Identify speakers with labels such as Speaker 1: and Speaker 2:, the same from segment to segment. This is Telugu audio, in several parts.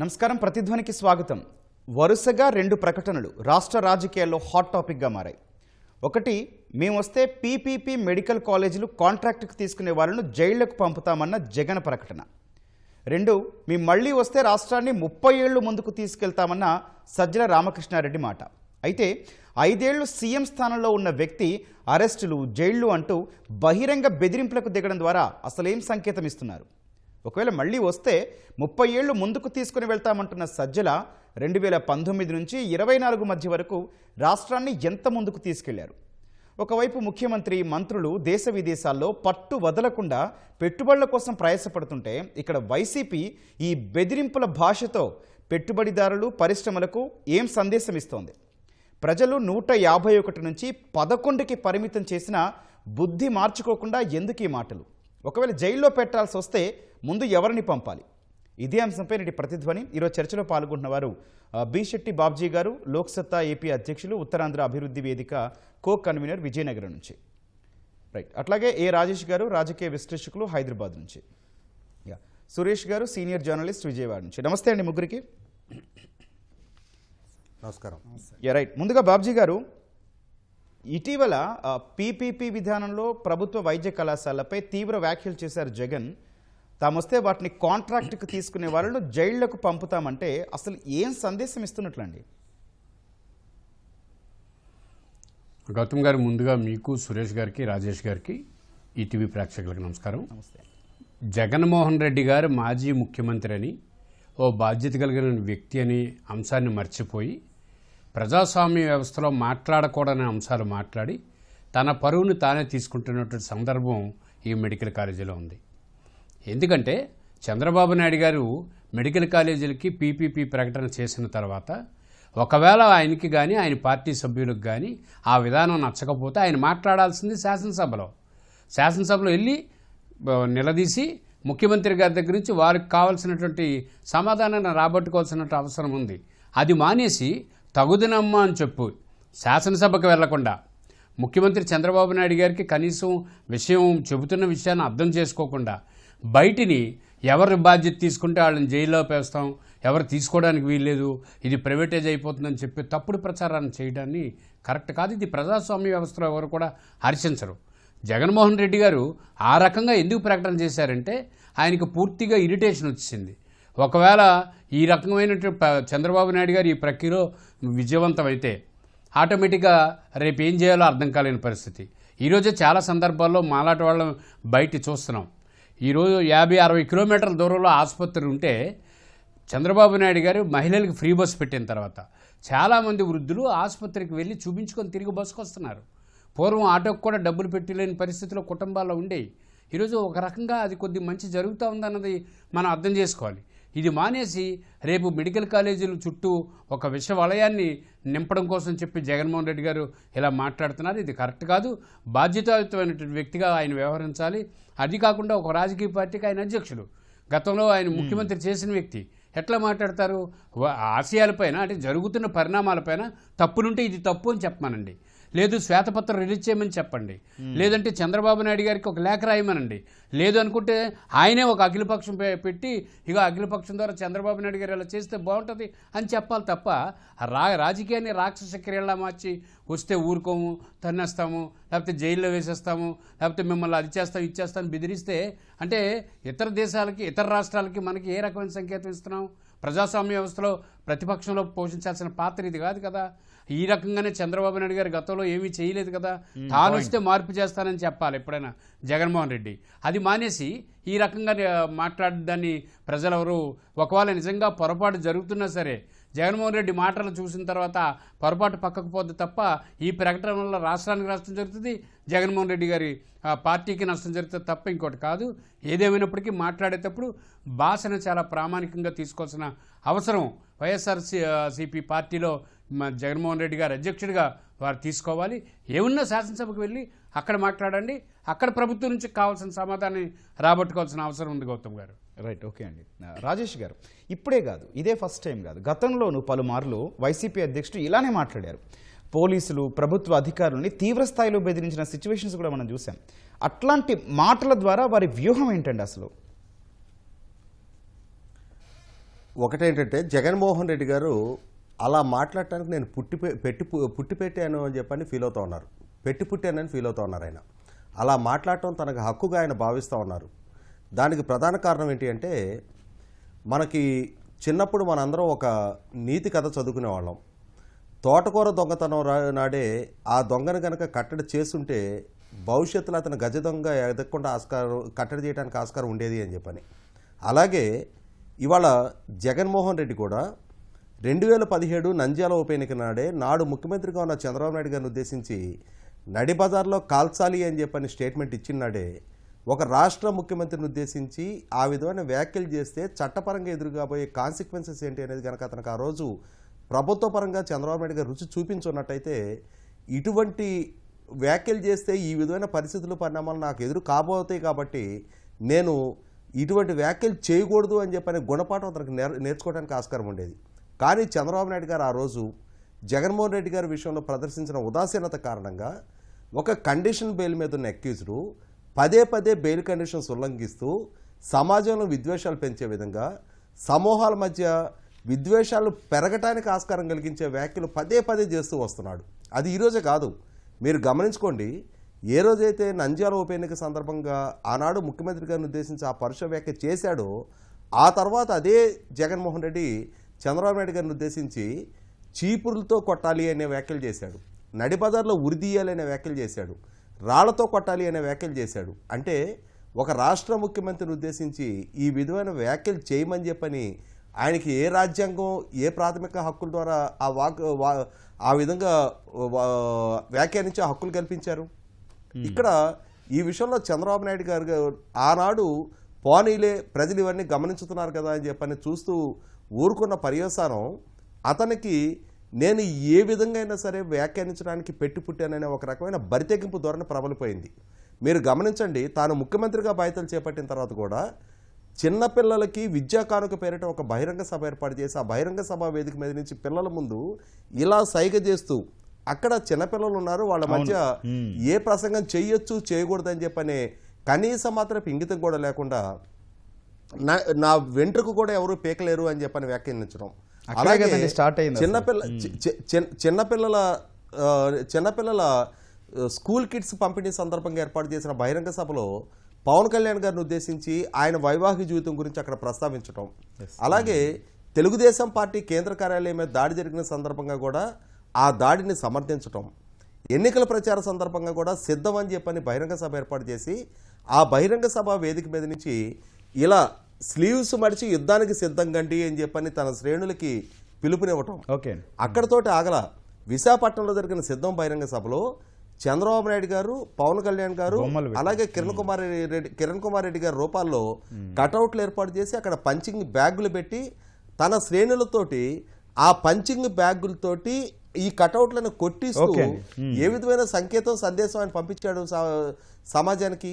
Speaker 1: నమస్కారం, ప్రతిధ్వనికి స్వాగతం. వరుసగా రెండు ప్రకటనలు రాష్ట్ర రాజకీయాల్లో హాట్ టాపిక్గా మారాయి. ఒకటి, మేము వస్తే పీపీపీ మెడికల్ కాలేజీలు కాంట్రాక్టుకు తీసుకునే వాళ్ళను జైళ్లకు పంపుతామన్న జగన్ ప్రకటన. రెండు, మేము మళ్లీ వస్తే రాష్ట్రాన్ని 30 ఏళ్లు ముందుకు తీసుకెళ్తామన్న సజ్జల రామకృష్ణారెడ్డి మాట. అయితే 5 ఏళ్లు సీఎం స్థానంలో ఉన్న వ్యక్తి అరెస్టులు, జైళ్లు అంటూ బహిరంగ బెదిరింపులకు దిగడం ద్వారా అసలేం సంకేతం ఇస్తున్నారు? ఒకవేళ మళ్ళీ వస్తే 30 ఏళ్లు ముందుకు తీసుకుని వెళ్తామంటున్న సజ్జల 2019 నుంచి 24 మధ్య వరకు రాష్ట్రాన్ని ఎంత ముందుకు తీసుకెళ్లారు? ఒకవైపు ముఖ్యమంత్రి, మంత్రులు దేశ విదేశాల్లో పట్టు వదలకుండా పెట్టుబడుల కోసం ప్రయాసపడుతుంటే, ఇక్కడ వైసీపీ ఈ బెదిరింపుల భాషతో పెట్టుబడిదారులు, పరిశ్రమలకు ఏం సందేశం ఇస్తోంది? ప్రజలు 151 నుంచి 11కి పరిమితం చేసిన బుద్ధి మార్చుకోకుండా ఎందుకు ఈ మాటలు? ఒకవేళ జైల్లో పెట్టాల్సి వస్తే ముందు ఎవరిని పంపాలి? ఇదే అంశంపై నేటి ప్రతిధ్వని. ఈరోజు చర్చలో పాల్గొంటున్న వారు బి శెట్టి బాబ్జీ గారు, లోక్సత్తా ఏపీ అధ్యక్షులు, ఉత్తరాంధ్ర అభివృద్ధి వేదిక కో కన్వీనర్ విజయనగరం నుంచి. రైట్. అట్లాగే ఏ రాజేష్ గారు, రాజకీయ విశ్లేషకులు, హైదరాబాద్ నుంచి. సురేష్ గారు, సీనియర్ జర్నలిస్ట్, విజయవాడ నుంచి. నమస్తే అండి ముగ్గురికి.
Speaker 2: నమస్కారం.
Speaker 1: రైట్. ముందుగా బాబ్జీ గారు, ఇటీవల పీపీపీ విధానంలో ప్రభుత్వ వైద్య కళాశాలపై తీవ్ర వ్యాఖ్యలు చేశారు జగన్. తామొస్తే వాటిని కాంట్రాక్టుకు తీసుకునే వాళ్ళను జైళ్లకు పంపుతామంటే అసలు ఏం సందేశం ఇస్తున్నట్లండి?
Speaker 2: గౌతమ్ గారు, ముందుగా మీకు, సురేష్ గారికి, రాజేష్ గారికి, ఈటీవీ ప్రేక్షకులకు నమస్కారం.
Speaker 1: నమస్తే.
Speaker 2: జగన్మోహన్ రెడ్డి గారు మాజీ ముఖ్యమంత్రి అని, ఓ బాధ్యత కలిగిన వ్యక్తి అని అంశాన్ని మర్చిపోయి ప్రజాస్వామ్య వ్యవస్థలో మాట్లాడకూడని అంశాలు మాట్లాడి తన పరువును తానే తీసుకుంటున్నటువంటి సందర్భం ఈ మెడికల్ కాలేజీలో ఉంది. ఎందుకంటే చంద్రబాబు నాయుడు గారు మెడికల్ కాలేజీలకి పీపీపీ ప్రకటన చేసిన తర్వాత ఒకవేళ ఆయనకి కానీ ఆయన పార్టీ సభ్యులకు కానీ ఆ విధానం నచ్చకపోతే ఆయన మాట్లాడాల్సింది శాసనసభలో వెళ్ళి నిలదీసి ముఖ్యమంత్రి గారి దగ్గర నుంచి వారికి కావాల్సినటువంటి సమాధానాన్ని రాబట్టుకోవాల్సిన అవసరం ఉంది. అది మానేసి తగుదనమ్మా అని చెప్పు శాసనసభకు వెళ్లకుండా ముఖ్యమంత్రి చంద్రబాబు నాయుడు గారికి కనీసం చెబుతున్న విషయాన్ని అర్థం చేసుకోకుండా బయటిని ఎవరి బాధ్యత తీసుకుంటే వాళ్ళని జైల్లో వేస్తాం, ఎవరు తీసుకోవడానికి వీల్లేదు, ఇది ప్రైవేటైజ్ అయిపోతుందని చెప్పి తప్పుడు ప్రచారాన్ని చేయడాన్ని కరెక్ట్ కాదు. ఇది ప్రజాస్వామ్య వ్యవస్థలో ఎవరు కూడా హర్షించరు. జగన్మోహన్ రెడ్డి గారు ఆ రకంగా ఎందుకు ప్రకటన చేశారంటే ఆయనకు పూర్తిగా ఇరిటేషన్ వచ్చింది. ఒకవేళ ఈ రకమైనటువంటి చంద్రబాబు నాయుడు గారు ఈ ప్రక్రియలో విజయవంతమైతే ఆటోమేటిక్గా రేపు ఏం చేయాలో అర్థం కాలేని పరిస్థితి. ఈరోజే చాలా సందర్భాల్లో మాలాంటి వాళ్ళం బయట చూస్తున్నాం. ఈరోజు 50-60 కిలోమీటర్ల దూరంలో ఆసుపత్రి ఉంటే చంద్రబాబు నాయుడు గారు మహిళలకు ఫ్రీ బస్సు పెట్టిన తర్వాత చాలామంది వృద్ధులు ఆసుపత్రికి వెళ్ళి చూపించుకొని తిరిగి బస్సుకు వస్తున్నారు. పూర్వం ఆటోకు కూడా డబ్బులు పెట్టలేని పరిస్థితిలో కుటుంబాల్లో ఉండేవి. ఈరోజు ఒక రకంగా అది కొద్ది మంచి జరుగుతూ ఉందన్నది మనం అర్థం చేసుకోవాలి. ఇది మానేసి రేపు మెడికల్ కాలేజీల చుట్టూ ఒక విష వలయాన్ని నింపడం కోసం చెప్పి జగన్మోహన్ రెడ్డి గారు ఇలా మాట్లాడుతున్నారు. ఇది కరెక్ట్ కాదు. బాధ్యతాయుతమైనటువంటి వ్యక్తిగా ఆయన వ్యవహరించాలి. అది కాకుండా ఒక రాజకీయ పార్టీకి ఆయన అధ్యక్షుడు, గతంలో ఆయన ముఖ్యమంత్రి చేసిన వ్యక్తి ఎట్లా మాట్లాడతారు? ఆశయాలపైన అంటే జరుగుతున్న పరిణామాలపైన తప్పులుంటే ఇది తప్పు అని చెప్పమనండి, లేదు శ్వేతపత్రం రిలీజ్ చేయమని చెప్పండి, లేదంటే చంద్రబాబు నాయుడు గారికి ఒక లేఖ రాయమనండి, లేదు అనుకుంటే ఆయనే ఒక అఖిలపక్షం పెట్టి ఇక అఖిలపక్షం ద్వారా చంద్రబాబు నాయుడు గారు ఇలా చేస్తే బాగుంటుంది అని చెప్పాలి తప్ప రాజకీయాన్ని రాక్షస క్రియలా మార్చి వస్తే ఊరుకోము, తన్నేస్తాము, లేకపోతే జైల్లో వేసేస్తాము, లేకపోతే మిమ్మల్ని అది చేస్తాం ఇది చేస్తామని బెదిరిస్తే అంటే ఇతర దేశాలకి, ఇతర రాష్ట్రాలకి మనకి ఏ రకమైన సంకేతం ఇస్తున్నాం? ప్రజాస్వామ్య వ్యవస్థలో ప్రతిపక్షంలో పోషించాల్సిన పాత్ర ఇది కాదు కదా. ఈ రకంగానే చంద్రబాబు నాయుడు గారు గతంలో ఏమీ చేయలేదు కదా. తాను వస్తే మార్పు చేస్తానని చెప్పాలి ఎప్పుడైనా జగన్మోహన్ రెడ్డి. అది మానేసి ఈ రకంగా మాట్లాడడాన్ని ప్రజలెవరు, ఒకవేళ నిజంగా పొరపాటు జరుగుతున్నా సరే జగన్మోహన్ రెడ్డి మాటలు చూసిన తర్వాత పొరపాటు పక్కకు పోద్ది తప్ప ఈ ప్రకటన వల్ల రాష్ట్రానికి నష్టం జరుగుతుంది, జగన్మోహన్ రెడ్డి గారి పార్టీకి నష్టం జరుగుతుంది తప్ప ఇంకోటి కాదు. ఏదేమైనప్పటికీ మాట్లాడేటప్పుడు భాషను చాలా ప్రామాణికంగా తీసుకోవాల్సిన అవసరం వైఎస్ఆర్సీపీ పార్టీలో జగన్మోహన్ రెడ్డి గారు అధ్యక్షుడిగా వారు తీసుకోవాలి. ఏమున్నా శాసనసభకు వెళ్ళి అక్కడ మాట్లాడండి, అక్కడ ప్రభుత్వం నుంచి కావాల్సిన సమాధానాన్ని రాబట్టుకోవాల్సిన అవసరం ఉంది గౌతమ్ గారు.
Speaker 1: రైట్. ఓకే అండి. రాజేష్ గారు, ఇప్పుడే కాదు, ఇదే ఫస్ట్ టైం కాదు, గతంలోనూ పలుమార్లు వైసీపీ అధ్యక్షుడు ఇలానే మాట్లాడారు. పోలీసులు, ప్రభుత్వ అధికారులని తీవ్ర స్థాయిలో బెదిరించిన సిచ్యువేషన్స్ కూడా మనం చూసాం. అట్లాంటి మాటల ద్వారా వారి వ్యూహం ఏంటండి అసలు?
Speaker 3: ఒకటేంటంటే జగన్మోహన్ రెడ్డి గారు అలా మాట్లాడటానికి నేను పుట్టి పెట్టాను అని చెప్పని ఫీల్ అవుతూ ఉన్నారు. పుట్టానని ఫీల్ అవుతూ ఉన్నారు ఆయన. అలా మాట్లాడటం తనకు హక్కుగా ఆయన భావిస్తూ ఉన్నారు. దానికి ప్రధాన కారణం ఏంటి అంటే, మనకి చిన్నప్పుడు మనందరం ఒక నీతి కథ చదువుకునే వాళ్ళం. తోటకూర దొంగతనం నాడే ఆ దొంగను కనుక కట్టడి చేస్తుంటే భవిష్యత్తులో అతను గజ దొంగ ఎదగకుండా కట్టడి చేయడానికి ఆస్కారం ఉండేది అని చెప్పని. అలాగే ఇవాళ జగన్మోహన్ రెడ్డి కూడా 2017 నంద్యాల ఉప ఎన్నిక నాడే నాడు ముఖ్యమంత్రిగా ఉన్న చంద్రబాబు నాయుడు గారిని ఉద్దేశించి నడి బజార్లో కాల్చాలి అని చెప్పని స్టేట్మెంట్ ఇచ్చినాడే ఒక రాష్ట్ర ముఖ్యమంత్రిని ఉద్దేశించి ఆ విధమైన వ్యాఖ్యలు చేస్తే చట్టపరంగా ఎదురుగాబోయే కాన్సిక్వెన్సెస్ ఏంటి అనేది కనుక అతనికి ఆ రోజు ప్రభుత్వ పరంగా చంద్రబాబు నాయుడు గారు రుచి చూపించున్నట్టయితే, ఇటువంటి వ్యాఖ్యలు చేస్తే ఈ విధమైన పరిస్థితులు పరిణామాలు నాకు ఎదురు కాబోతాయి కాబట్టి నేను ఇటువంటి వ్యాఖ్యలు చేయకూడదు అని చెప్పని గుణపాఠం అతనికి నేర్చుకోవడానికి ఆస్కారం ఉండేది. కానీ చంద్రబాబు నాయుడు గారు ఆ రోజు జగన్మోహన్ రెడ్డి గారి విషయంలో ప్రదర్శించిన ఉదాసీనత కారణంగా ఒక కండిషన్ బెయిల్ మీద ఉన్న అక్యూజ్డ్ పదే బెయిల్ కండిషన్స్ ఉల్లంఘిస్తూ సమాజంలో విద్వేషాలు పెంచే విధంగా, సమూహాల మధ్య విద్వేషాలు పెరగటానికి ఆస్కారం కలిగించే వ్యాఖ్యలు పదే చేస్తూ వస్తున్నాడు. అది ఈరోజే కాదు, మీరు గమనించుకోండి. ఏ రోజైతే నంద్యాల ఉప ఎన్నిక సందర్భంగా ఆనాడు ముఖ్యమంత్రి గారిని ఉద్దేశించి ఆ పరుష వ్యాఖ్య చేశాడో, ఆ తర్వాత అదే జగన్మోహన్ రెడ్డి చంద్రబాబు నాయుడు గారిని ఉద్దేశించి చీపురులతో కొట్టాలి అనే వ్యాఖ్యలు చేశాడు, నడిబజార్లో ఉరిదీయాలి అనే వ్యాఖ్యలు చేశాడు, రాళ్లతో కొట్టాలి అనే వ్యాఖ్యలు చేశాడు. అంటే ఒక రాష్ట్ర ముఖ్యమంత్రిని ఉద్దేశించి ఈ విధమైన వ్యాఖ్యలు చేయమని చెప్పని ఆయనకి ఏ రాజ్యాంగం, ఏ ప్రాథమిక హక్కుల ద్వారా ఆ విధంగా వ్యాఖ్యానించే హక్కులు కల్పించారు? ఇక్కడ ఈ విషయంలో చంద్రబాబు నాయుడు గారు ఆనాడు పోనీలే ప్రజలు ఇవన్నీ గమనించుతున్నారు కదా అని చెప్పని చూస్తూ ఊరుకున్న పర్యవసానం అతనికి నేను ఏ విధంగా అయినా సరే వ్యాఖ్యానించడానికి పుట్టాననే ఒక రకమైన బరితెగింపు ధోరణి ప్రబలిపోయింది. మీరు గమనించండి, తాను ముఖ్యమంత్రిగా బాధ్యతలు చేపట్టిన తర్వాత కూడా చిన్నపిల్లలకి విద్యా కానుక పేరిట ఒక బహిరంగ సభ ఏర్పాటు చేసి ఆ బహిరంగ సభ వేదిక మీద నుంచి పిల్లల ముందు ఇలా సైగ చేస్తూ, అక్కడ చిన్నపిల్లలు ఉన్నారు, వాళ్ళ మధ్య ఏ ప్రసంగం చేయొచ్చు చేయకూడదని చెప్పనే కనీసం మాత్రం ఇంగితం కూడా లేకుండా నా వెంట్రుకు కూడా ఎవరు పీకలేరు అని చెప్పని వ్యాఖ్యానించడం. అలాగే చిన్నపిల్లల స్కూల్ కిట్స్ పంపిణీ సందర్భంగా ఏర్పాటు చేసిన బహిరంగ సభలో పవన్ కళ్యాణ్ గారిని ఉద్దేశించి ఆయన వైవాహిక జీవితం గురించి అక్కడ ప్రస్తావించడం, అలాగే తెలుగుదేశం పార్టీ కేంద్ర కార్యాలయం మీద దాడి జరిగిన సందర్భంగా కూడా ఆ దాడిని సమర్థించడం, ఎన్నికల ప్రచార సందర్భంగా కూడా సిద్ధం అని చెప్పని బహిరంగ సభ ఏర్పాటు చేసి ఆ బహిరంగ సభ వేదిక మీద నుంచి ఇలా స్లీవ్స్ మడిచి యుద్ధానికి సిద్ధం గండి అని చెప్పని తన శ్రేణులకి పిలుపునివ్వటం. అక్కడతోటి ఆగల. విశాఖపట్నంలో జరిగిన సిద్ధం బహిరంగ సభలో చంద్రబాబు నాయుడు గారు, పవన్ కళ్యాణ్ గారు, అలాగే కిరణ్ కుమార్ రెడ్డి గారి రూపాల్లో కటౌట్లు ఏర్పాటు చేసి అక్కడ పంచింగ్ బ్యాగులు పెట్టి తన శ్రేణులతోటి ఆ పంచింగ్ బ్యాగులతోటి ఈ కటౌట్లను కొట్టిస్తూ ఏ విధమైన సందేశం ఆయన పంపించాడు సమాజానికి,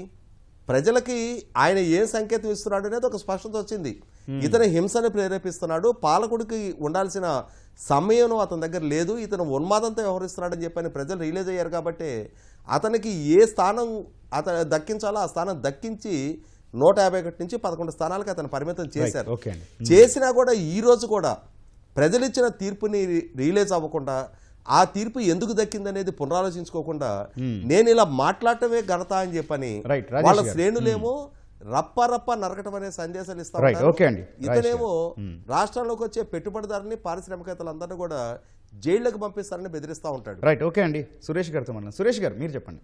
Speaker 3: ప్రజలకి ఆయన ఏ సంకేతం ఇస్తున్నాడు అనేది ఒక స్పష్టత వచ్చింది. ఇతను హింసని ప్రేరేపిస్తున్నాడు, పాలకుడికి ఉండాల్సిన సమయం అతని దగ్గర లేదు, ఇతను ఉన్మాదంతో వ్యవహరిస్తున్నాడని చెప్పని ప్రజలు రియలైజ్ అయ్యారు. కాబట్టి అతనికి ఏ స్థానం దక్కించాలో ఆ స్థానం దక్కించి 151 నుంచి 11 స్థానాలకు అతను పరిమితం చేశారు. చేసినా కూడా ఈ రోజు కూడా ప్రజలిచ్చిన తీర్పుని రియలైజ్ అవ్వకుండా, ఆ తీర్పు ఎందుకు దక్కిందనేది పునరాలోచించుకోకుండా నేను ఇలా మాట్లాడటమే ఘనత అని చెప్పని వాళ్ళ శ్రేణులేమో రప్ప నరకటం అనే సందేశాలు ఇస్తా ఉంటారు. ఇతనేమో రాష్ట్రంలోకి వచ్చే పెట్టుబడిదారుని, పారిశ్రామికవేత్తలందరినీ కూడా జైళ్లకు పంపిస్తారని బెదిరిస్తూ ఉంటాడు.
Speaker 1: రైట్, ఓకే అండి. సురేష్ గారితో మనం. సురేష్ గారు మీరు చెప్పండి,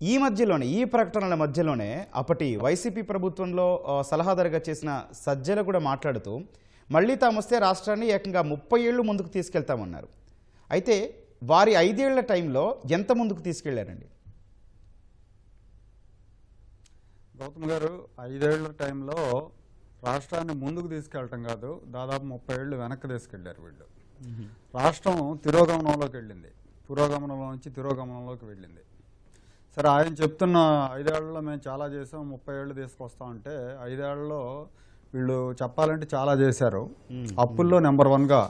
Speaker 1: ఈ మధ్యలోనే, ఈ ప్రకటనల మధ్యలోనే అప్పటి వైసీపీ ప్రభుత్వంలో సలహాదారుగా చేసిన సజ్జల కూడా మాట్లాడుతూ మళ్ళీ తాము వస్తే రాష్ట్రాన్ని ఏకంగా 30 ఏళ్ళు ముందుకు తీసుకెళ్తామన్నారు. అయితే వారి 5 ఏళ్ల టైంలో ఎంత ముందుకు తీసుకెళ్లారండి?
Speaker 4: గౌతమ్ గారు, 5 ఏళ్ల టైంలో రాష్ట్రాన్ని ముందుకు తీసుకెళ్ళటం కాదు, దాదాపు 30 ఏళ్ళు వెనక్కి తీసుకెళ్లారు వీళ్ళు. రాష్ట్రం తిరోగమనంలోకి వెళ్ళింది, పురోగమనంలో నుంచి తిరోగమనంలోకి వెళ్ళింది. సరే, ఆయన చెప్తున్న 5 ఏళ్లలో మేము చాలా చేసాం, 30 ఏళ్ళు తీసుకొస్తామంటే 5 ఏళ్లలో వీళ్ళు చెప్పాలంటే చాలా చేశారు. అప్పుల్లో నెంబర్ 1గా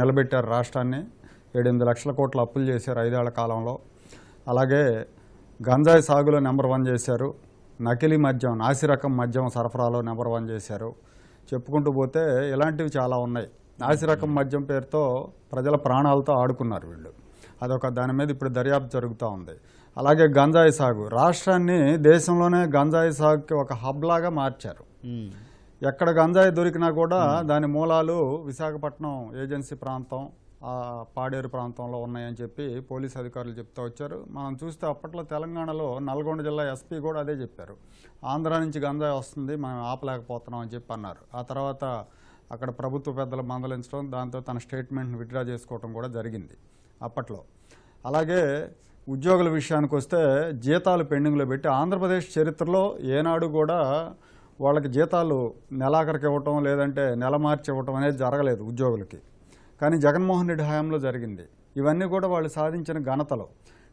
Speaker 4: నిలబెట్టారు రాష్ట్రాన్ని. 7-8 లక్షల కోట్ల అప్పులు చేశారు 5 ఏళ్ల కాలంలో. అలాగే గంజాయి సాగులో నెంబర్ 1 చేశారు. నకిలీ మద్యం, నాసిరకం మద్యం సరఫరాలో నెంబర్ 1 చేశారు. చెప్పుకుంటూ పోతే ఇలాంటివి చాలా ఉన్నాయి. నాసిరకం మద్యం పేరుతో ప్రజల ప్రాణాలతో ఆడుకున్నారు వీళ్ళు. అదొక దాని మీద ఇప్పుడు దర్యాప్తు జరుగుతూ ఉంది. అలాగే గంజాయి సాగు, రాష్ట్రాన్ని దేశంలోనే గంజాయి సాగుకి ఒక హబ్ లాగా మార్చారు. ఎక్కడ గంజాయి దొరికినా కూడా దాని మూలాలు విశాఖపట్నం ఏజెన్సీ ప్రాంతం, పాడేరు ప్రాంతంలో ఉన్నాయని చెప్పి పోలీసు అధికారులు చెప్తూ వచ్చారు. మనం చూస్తే అప్పట్లో తెలంగాణలో నల్గొండ జిల్లా ఎస్పీ కూడా అదే చెప్పారు. ఆంధ్ర నుంచి గంజాయి వస్తుంది, మనం ఆపలేకపోతున్నాం అని చెప్పి అన్నారు. ఆ తర్వాత అక్కడ ప్రభుత్వ పెద్దలు మందలించడం, దాంతో తన స్టేట్మెంట్ని విత్డ్రా చేసుకోవడం కూడా జరిగింది అప్పట్లో. అలాగే ఉద్యోగుల విషయానికి వస్తే జీతాలు పెండింగ్లో పెట్టి ఆంధ్రప్రదేశ్ చరిత్రలో ఏనాడు కూడా వాళ్ళకి జీతాలు నెలాఖరికి ఇవ్వటం లేదంటే నెల మార్చి ఇవ్వటం అనేది జరగలేదు ఉద్యోగులకి. కానీ జగన్మోహన్ రెడ్డి హయాంలో జరిగింది. ఇవన్నీ కూడా వాళ్ళు సాధించిన ఘనతలు.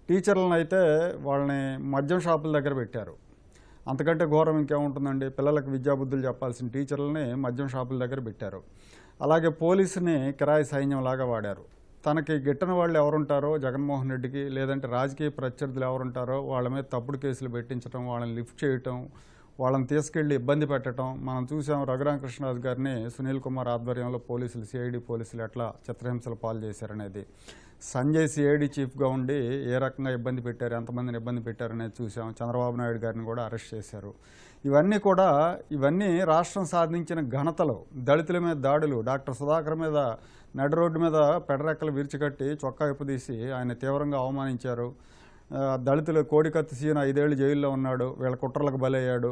Speaker 4: టీచర్లను అయితే వాళ్ళని మద్యం షాపుల దగ్గర పెట్టారు. అంతకంటే ఘోరం ఇంకేముంటుందండి? పిల్లలకు విద్యాబుద్ధులు చెప్పాల్సిన టీచర్లని మద్యం షాపుల దగ్గర పెట్టారు. అలాగే పోలీసుని కిరాయి సైన్యంలాగా వాడారు. తనకి గిట్టని వాళ్ళు ఎవరుంటారో జగన్మోహన్ రెడ్డికి, లేదంటే రాజకీయ ప్రత్యర్థులు ఎవరుంటారో వాళ్ళ మీద తప్పుడు కేసులు పెట్టించడం, వాళ్ళని లిఫ్ట్ చేయటం, వాళ్ళని తీసుకెళ్లి ఇబ్బంది పెట్టడం మనం చూసాం. రఘురామకృష్ణరాజు గారిని సునీల్ కుమార్ ఆధ్వర్యంలో పోలీసులు, సిఐడి పోలీసులు ఎట్లా చిత్రహింసలు పాలు చేశారనేది, సంజయ్ సిఐడి చీఫ్గా ఉండి ఏ రకంగా ఇబ్బంది పెట్టారు, ఎంతమందిని ఇబ్బంది పెట్టారనేది చూసాం. చంద్రబాబు నాయుడు గారిని కూడా అరెస్ట్ చేశారు. ఇవన్నీ రాష్ట్రం సాధించిన ఘనతలు. దళితుల మీద దాడులు, డాక్టర్ సుధాకర్ మీద నడి రోడ్డు మీద పెడరెక్కలు విరిచికట్టి చొక్కా ఇప్పుదీసి ఆయన తీవ్రంగా అవమానించారు. దళితులు కోడికత్తి సీన 5 ఏళ్ళు జైల్లో ఉన్నాడు, వీళ్ళ కుట్రలకు బలయ్యాడు.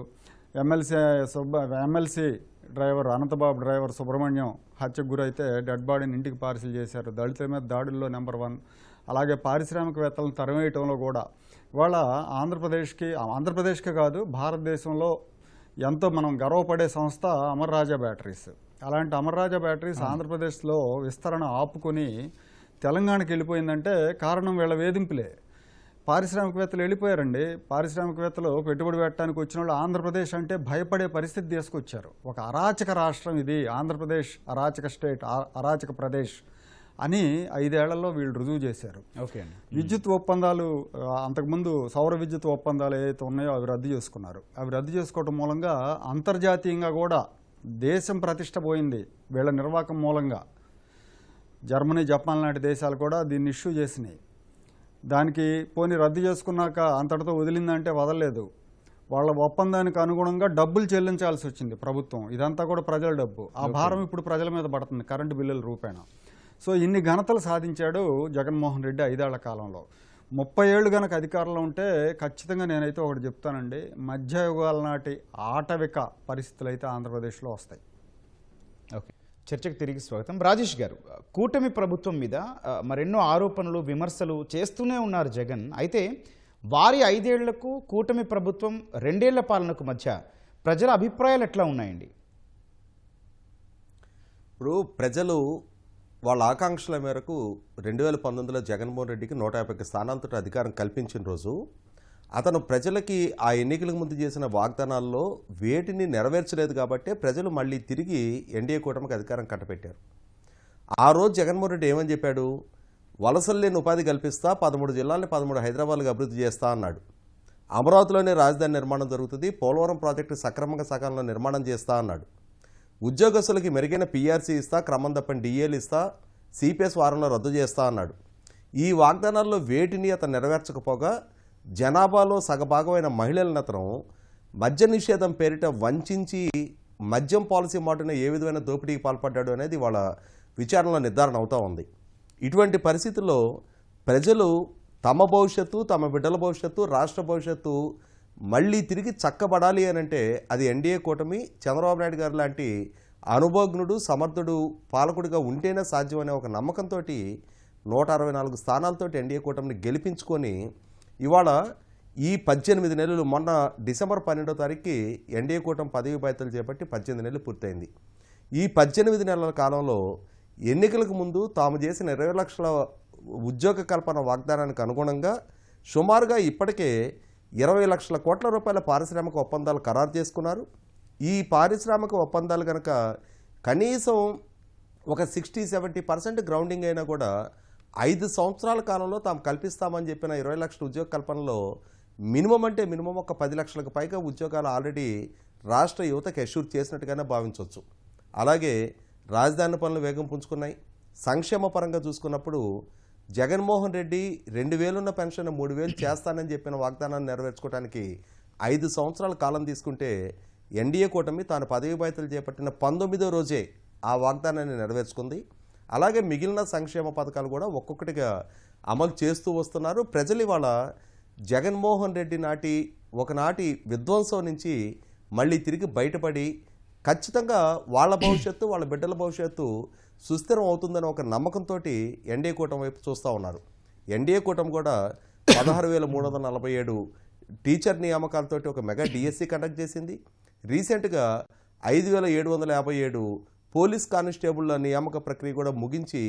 Speaker 4: MLC driver Anantababu driver Subrahmanyam హత్యకు గురైతే డెడ్ బాడీని ఇంటికి పార్సిల్ చేశారు. దళితుల మీద దాడుల్లో నెంబర్ 1. అలాగే పారిశ్రామికవేత్తలను తరిమేయటంలో కూడా ఇవాళ ఆంధ్రప్రదేశ్కే కాదు భారతదేశంలో ఎంతో మనం గర్వపడే సంస్థ అమర్ రాజా బ్యాటరీస్. అలాంటి అమర్ రాజా బ్యాటరీస్ ఆంధ్రప్రదేశ్లో విస్తరణ ఆపుకొని తెలంగాణకి వెళ్ళిపోయిందంటే కారణం వీళ్ళ వేధింపులే. పారిశ్రామికవేత్తలు వెళ్ళిపోయారండి. పారిశ్రామికవేత్తలు పెట్టుబడి పెట్టడానికి వచ్చిన వాళ్ళు ఆంధ్రప్రదేశ్ అంటే భయపడే పరిస్థితి తీసుకొచ్చారు. ఒక అరాచక రాష్ట్రం ఇది ఆంధ్రప్రదేశ్, అరాచక స్టేట్, అరాచక ప్రదేశ్ అని 5 ఏళ్లలో వీళ్ళు రుజువు చేశారు.
Speaker 1: ఓకే.
Speaker 4: విద్యుత్ ఒప్పందాలు, అంతకుముందు సౌర విద్యుత్ ఒప్పందాలు ఏవైతే ఉన్నాయో అవి రద్దు చేసుకున్నారు. అవి రద్దు చేసుకోవడం మూలంగా అంతర్జాతీయంగా కూడా దేశం ప్రతిష్ట పోయింది వీళ్ళ నిర్వాహకం మూలంగా. జర్మనీ, జపాన్ లాంటి దేశాలు కూడా దీన్ని ఇష్యూ చేసినాయి. దానికి పోనీ రద్దు చేసుకున్నాక అంతటితో వదిలిందంటే వదలలేదు. వాళ్ళ ఒప్పందానికి అనుగుణంగా డబ్బులు చెల్లించాల్సి వచ్చింది ప్రభుత్వం. ఇదంతా కూడా ప్రజల డబ్బు. ఆ భారం ఇప్పుడు ప్రజల మీద పడుతుంది కరెంటు బిల్లుల రూపేణా. సో ఇన్ని ఘనతలు సాధించాడు జగన్మోహన్ రెడ్డి 5 ఏళ్ల కాలంలో. 30 ఏళ్ళు కనుక అధికారంలో ఉంటే ఖచ్చితంగా నేనైతే ఒకటి చెప్తానండి, మధ్యయుగాల నాటి ఆటవిక పరిస్థితులు అయితే ఆంధ్రప్రదేశ్లో వస్తాయి.
Speaker 1: ఓకే, చర్చకు తిరిగి స్వాగతం. రాజేష్ గారు, కూటమి ప్రభుత్వం మీద మరెన్నో ఆరోపణలు, విమర్శలు చేస్తూనే ఉన్నారు జగన్. అయితే వారి 5 ఏళ్లకు కూటమి ప్రభుత్వం 2 ఏళ్ల పాలనకు మధ్య ప్రజల అభిప్రాయాలు ఎట్లా ఉన్నాయండి?
Speaker 3: ఇప్పుడు ప్రజలు వాళ్ళ ఆకాంక్షల మేరకు 2019లో జగన్మోహన్ రెడ్డికి 150 స్థానాలతో అధికారం కల్పించిన రోజు అతను ప్రజలకి ఆ ఎన్నికలకు ముందు చేసిన వాగ్దానాల్లో వేటిని నెరవేర్చలేదు కాబట్టి ప్రజలు మళ్ళీ తిరిగి ఎన్డీఏ కూటమికి అధికారం కట్టబెట్టారు. ఆ రోజు జగన్మోహన్ రెడ్డి ఏమని చెప్పాడు? వలసలు లేని ఉపాధి కల్పిస్తా, 13 జిల్లాలని 13 హైదరాబాద్కి అభివృద్ధి చేస్తా అన్నాడు. అమరావతిలోనే రాజధాని నిర్మాణం జరుగుతుంది, పోలవరం ప్రాజెక్టు సక్రమంగా సకాలంలో నిర్మాణం చేస్తా అన్నాడు. ఉద్యోగస్తులకి మెరుగైన పీఆర్సీ ఇస్తా, క్రమం తప్పని డిఏలు ఇస్తా, సిపిఎస్ వారంలో రద్దు చేస్తా అన్నాడు. ఈ వాగ్దానాల్లో వేటిని అతను నెరవేర్చకపోగా జనాభాలో సగభాగమైన మహిళలను అతను మద్య నిషేధం పేరిట వంచి మద్యం పాలసీ మాటనే ఏ విధమైన దోపిడీకి పాల్పడ్డాడు అనేది వాళ్ళ విచారణలో నిర్ధారణ అవుతూ ఉంది. ఇటువంటి పరిస్థితుల్లో ప్రజలు తమ భవిష్యత్తు, తమ బిడ్డల భవిష్యత్తు, రాష్ట్ర భవిష్యత్తు మళ్ళీ తిరిగి చక్కబడాలి అని అంటే అది ఎన్డీఏ కూటమి, చంద్రబాబు నాయుడు గారు లాంటి అనుభవజ్ఞుడు, సమర్థుడు పాలకుడిగా ఉంటేనే సాధ్యం అనే ఒక నమ్మకంతో 164 స్థానాలతో ఎన్డీఏ కూటమిని గెలిపించుకొని ఇవాళ ఈ 18 నెలలు, మొన్న డిసెంబర్ 12వ తారీఖుకి ఎన్డీఏ కూటమి పదవి బాధ్యతలు చేపట్టి 18 నెలలు పూర్తయింది. ఈ 18 నెలల కాలంలో ఎన్నికలకు ముందు తాము చేసిన 20 లక్షల ఉద్యోగ కల్పన వాగ్దానానికి అనుగుణంగా సుమారుగా ఇప్పటికే 20 లక్షల కోట్ల రూపాయల పారిశ్రామిక ఒప్పందాలు ఖరారు చేసుకున్నారు. ఈ పారిశ్రామిక ఒప్పందాలు కనుక కనీసం ఒక 60-70% గ్రౌండింగ్ అయినా కూడా 5 సంవత్సరాల కాలంలో తాము కల్పిస్తామని చెప్పిన 20 లక్షల ఉద్యోగ కల్పనలో మినిమం అంటే మినిమం ఒక 10 లక్షలకు పైగా ఉద్యోగాలు ఆల్రెడీ రాష్ట్ర యువతకు అష్యూర్ చేసినట్టుగానే భావించవచ్చు. అలాగే రాజధాని పనులు వేగం పుంజుకున్నాయి. సంక్షేమ పరంగా చూసుకున్నప్పుడు జగన్మోహన్ రెడ్డి 2,000 ఉన్న పెన్షన్ 3,000 చేస్తానని చెప్పిన వాగ్దానాన్ని నెరవేర్చుకోవడానికి 5 సంవత్సరాల కాలం తీసుకుంటే ఎన్డీఏ కూటమి తాను పదవి బాధ్యతలు చేపట్టిన 19వ రోజే ఆ వాగ్దానాన్ని నెరవేర్చుకుంది. అలాగే మిగిలిన సంక్షేమ పథకాలు కూడా ఒక్కొక్కటిగా అమలు చేస్తూ వస్తున్నారు. ప్రజలు ఇవాళ జగన్మోహన్ రెడ్డి ఒకనాటి విధ్వంసం నుంచి మళ్ళీ తిరిగి బయటపడి ఖచ్చితంగా వాళ్ళ భవిష్యత్తు, వాళ్ళ బిడ్డల భవిష్యత్తు సుస్థిరం అవుతుందని ఒక నమ్మకంతో ఎన్డీఏ కూటమి వైపు చూస్తూ ఉన్నారు. ఎన్డీఏ కూటమి కూడా 16,347 టీచర్ నియామకాలతోటి ఒక మెగా డిఎస్సి కండక్ట్ చేసింది. రీసెంట్గా 5,757 పోలీస్ కానిస్టేబుళ్ల నియామక ప్రక్రియ కూడా ముగించి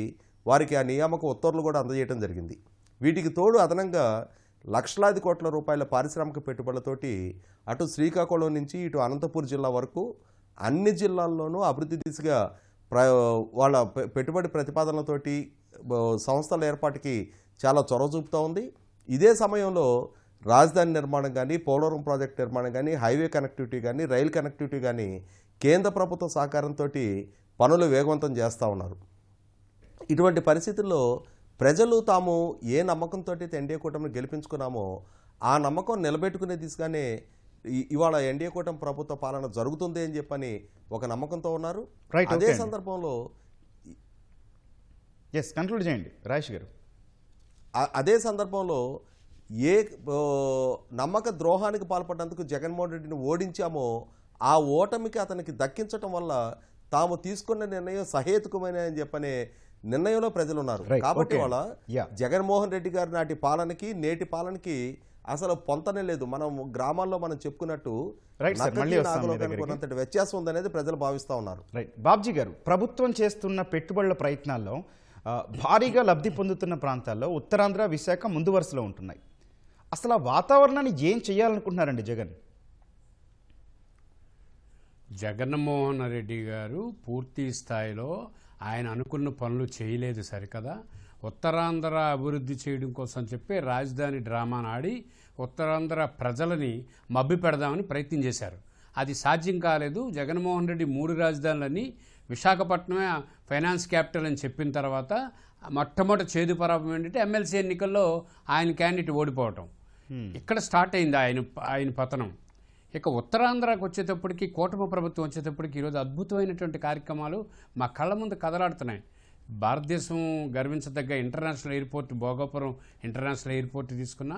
Speaker 3: వారికి ఆ నియామక ఉత్తర్వులు కూడా అందజేయడం జరిగింది. వీటికి తోడు అదనంగా లక్షలాది కోట్ల రూపాయల పారిశ్రామిక పెట్టుబడులతోటి అటు శ్రీకాకుళం నుంచి ఇటు అనంతపూర్ జిల్లా వరకు అన్ని జిల్లాల్లోనూ అభివృద్ధి దిశగా వాళ్ళ పెట్టుబడి ప్రతిపాదనలతోటి సంస్థల ఏర్పాటుకి చాలా చొరవ చూపుతూ ఉంది. ఇదే సమయంలో రాజధాని నిర్మాణం కానీ, పోలవరం ప్రాజెక్ట్ నిర్మాణం కానీ, హైవే కనెక్టివిటీ కానీ, రైలు కనెక్టివిటీ కానీ కేంద్ర ప్రభుత్వ సహకారంతో పనులు వేగవంతం చేస్తూ ఉన్నారు. ఇటువంటి పరిస్థితుల్లో ప్రజలు తాము ఏ నమ్మకంతో ఎన్డీఏ కూటమిని గెలిపించుకున్నామో ఆ నమ్మకం నిలబెట్టుకునే దిశగానే ఇవాళ ఎన్డీఏ కూటమి ప్రభుత్వ పాలన జరుగుతుంది అని చెప్పని ఒక నమ్మకంతో ఉన్నారు. అదే సందర్భంలో
Speaker 1: కంక్లూడ్ చేయండి రాజేష్ గారు.
Speaker 3: అదే సందర్భంలో ఏ నమ్మక ద్రోహానికి పాల్పడ్డందుకు జగన్మోహన్ రెడ్డిని ఓడించామో ఆ ఓటమికి అతనికి దక్కించటం వల్ల తాము తీసుకున్న నిర్ణయం సహేతుకమైన అని చెప్పనే నిర్ణయంలో ప్రజలు ఉన్నారు. కాబట్టి వాళ్ళ జగన్మోహన్ రెడ్డి గారి నాటి పాలనకి నేటి పాలనకి అసలు పొంతనే లేదు. మనం గ్రామాల్లో మనం చెప్పుకున్నట్టు వ్యత్యాసం ఉందనేది ప్రజలు భావిస్తూ ఉన్నారు.
Speaker 1: బాబ్జీ గారు, ప్రభుత్వం చేస్తున్న పెట్టుబడుల ప్రయత్నాల్లో భారీగా లబ్ధి పొందుతున్న ప్రాంతాల్లో ఉత్తరాంధ్ర, విశాఖ ముందు వరుసలో ఉంటున్నాయి. అసలు ఆ వాతావరణాన్ని ఏం చేయాలనుకుంటున్నారండి జగన్?
Speaker 2: జగన్మోహన్ రెడ్డి గారు పూర్తి స్థాయిలో ఆయన అనుకున్న పనులు చేయలేదు సరికదా. ఉత్తరాంధ్ర అభివృద్ధి చేయడం కోసం చెప్పి రాజధాని డ్రామాను ఆడి ఉత్తరాంధ్ర ప్రజలని మభ్య పెడదామని ప్రయత్నం చేశారు. అది సాధ్యం కాలేదు. జగన్మోహన్ రెడ్డి 3 రాజధానులని విశాఖపట్నమే ఫైనాన్స్ క్యాపిటల్ అని చెప్పిన తర్వాత మొట్టమొదటి చేదు పరాభం ఏంటంటే ఎమ్మెల్సీ ఎన్నికల్లో ఆయన క్యాండిడేట్ ఓడిపోవటం. ఇక్కడ స్టార్ట్ అయింది ఆయన పతనం. ఇక ఉత్తరాంధ్రకు వచ్చేటప్పటికి, కూటమి ప్రభుత్వం వచ్చేటప్పటికి ఈరోజు అద్భుతమైనటువంటి కార్యక్రమాలు మా కళ్ళ ముందు కదలాడుతున్నాయి. భారతదేశం గర్వించదగ్గ international airport, Bhogapuram international airport తీసుకున్నా,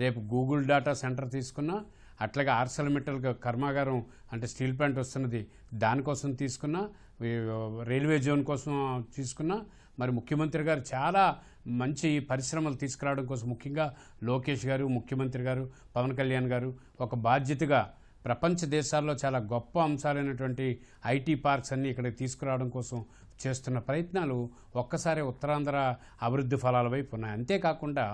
Speaker 2: రేపు గూగుల్ డేటా సెంటర్ తీసుకున్నా, అట్లాగే ఆర్సెల్మెటల్ కర్మాగారం అంటే స్టీల్ ప్లాంట్ వస్తున్నది దానికోసం తీసుకున్నా, రైల్వే జోన్ కోసం తీసుకున్నా, మరి ముఖ్యమంత్రి గారు చాలా మంచి పరిశ్రమలు తీసుకురావడం కోసం ముఖ్యంగా లోకేష్ గారు, ముఖ్యమంత్రి గారు, పవన్ కళ్యాణ్ గారు ఒక బాధ్యతగా ప్రపంచ దేశాల్లో చాలా గొప్ప అంశాలైనటువంటి ఐటీ పార్క్స్ అన్నీ ఇక్కడికి తీసుకురావడం కోసం చేస్తున్న ప్రయత్నాలు ఒక్కసారి ఉత్తరాంధ్ర అభివృద్ధి ఫలాల వైపు ఉన్నాయి. అంతేకాకుండా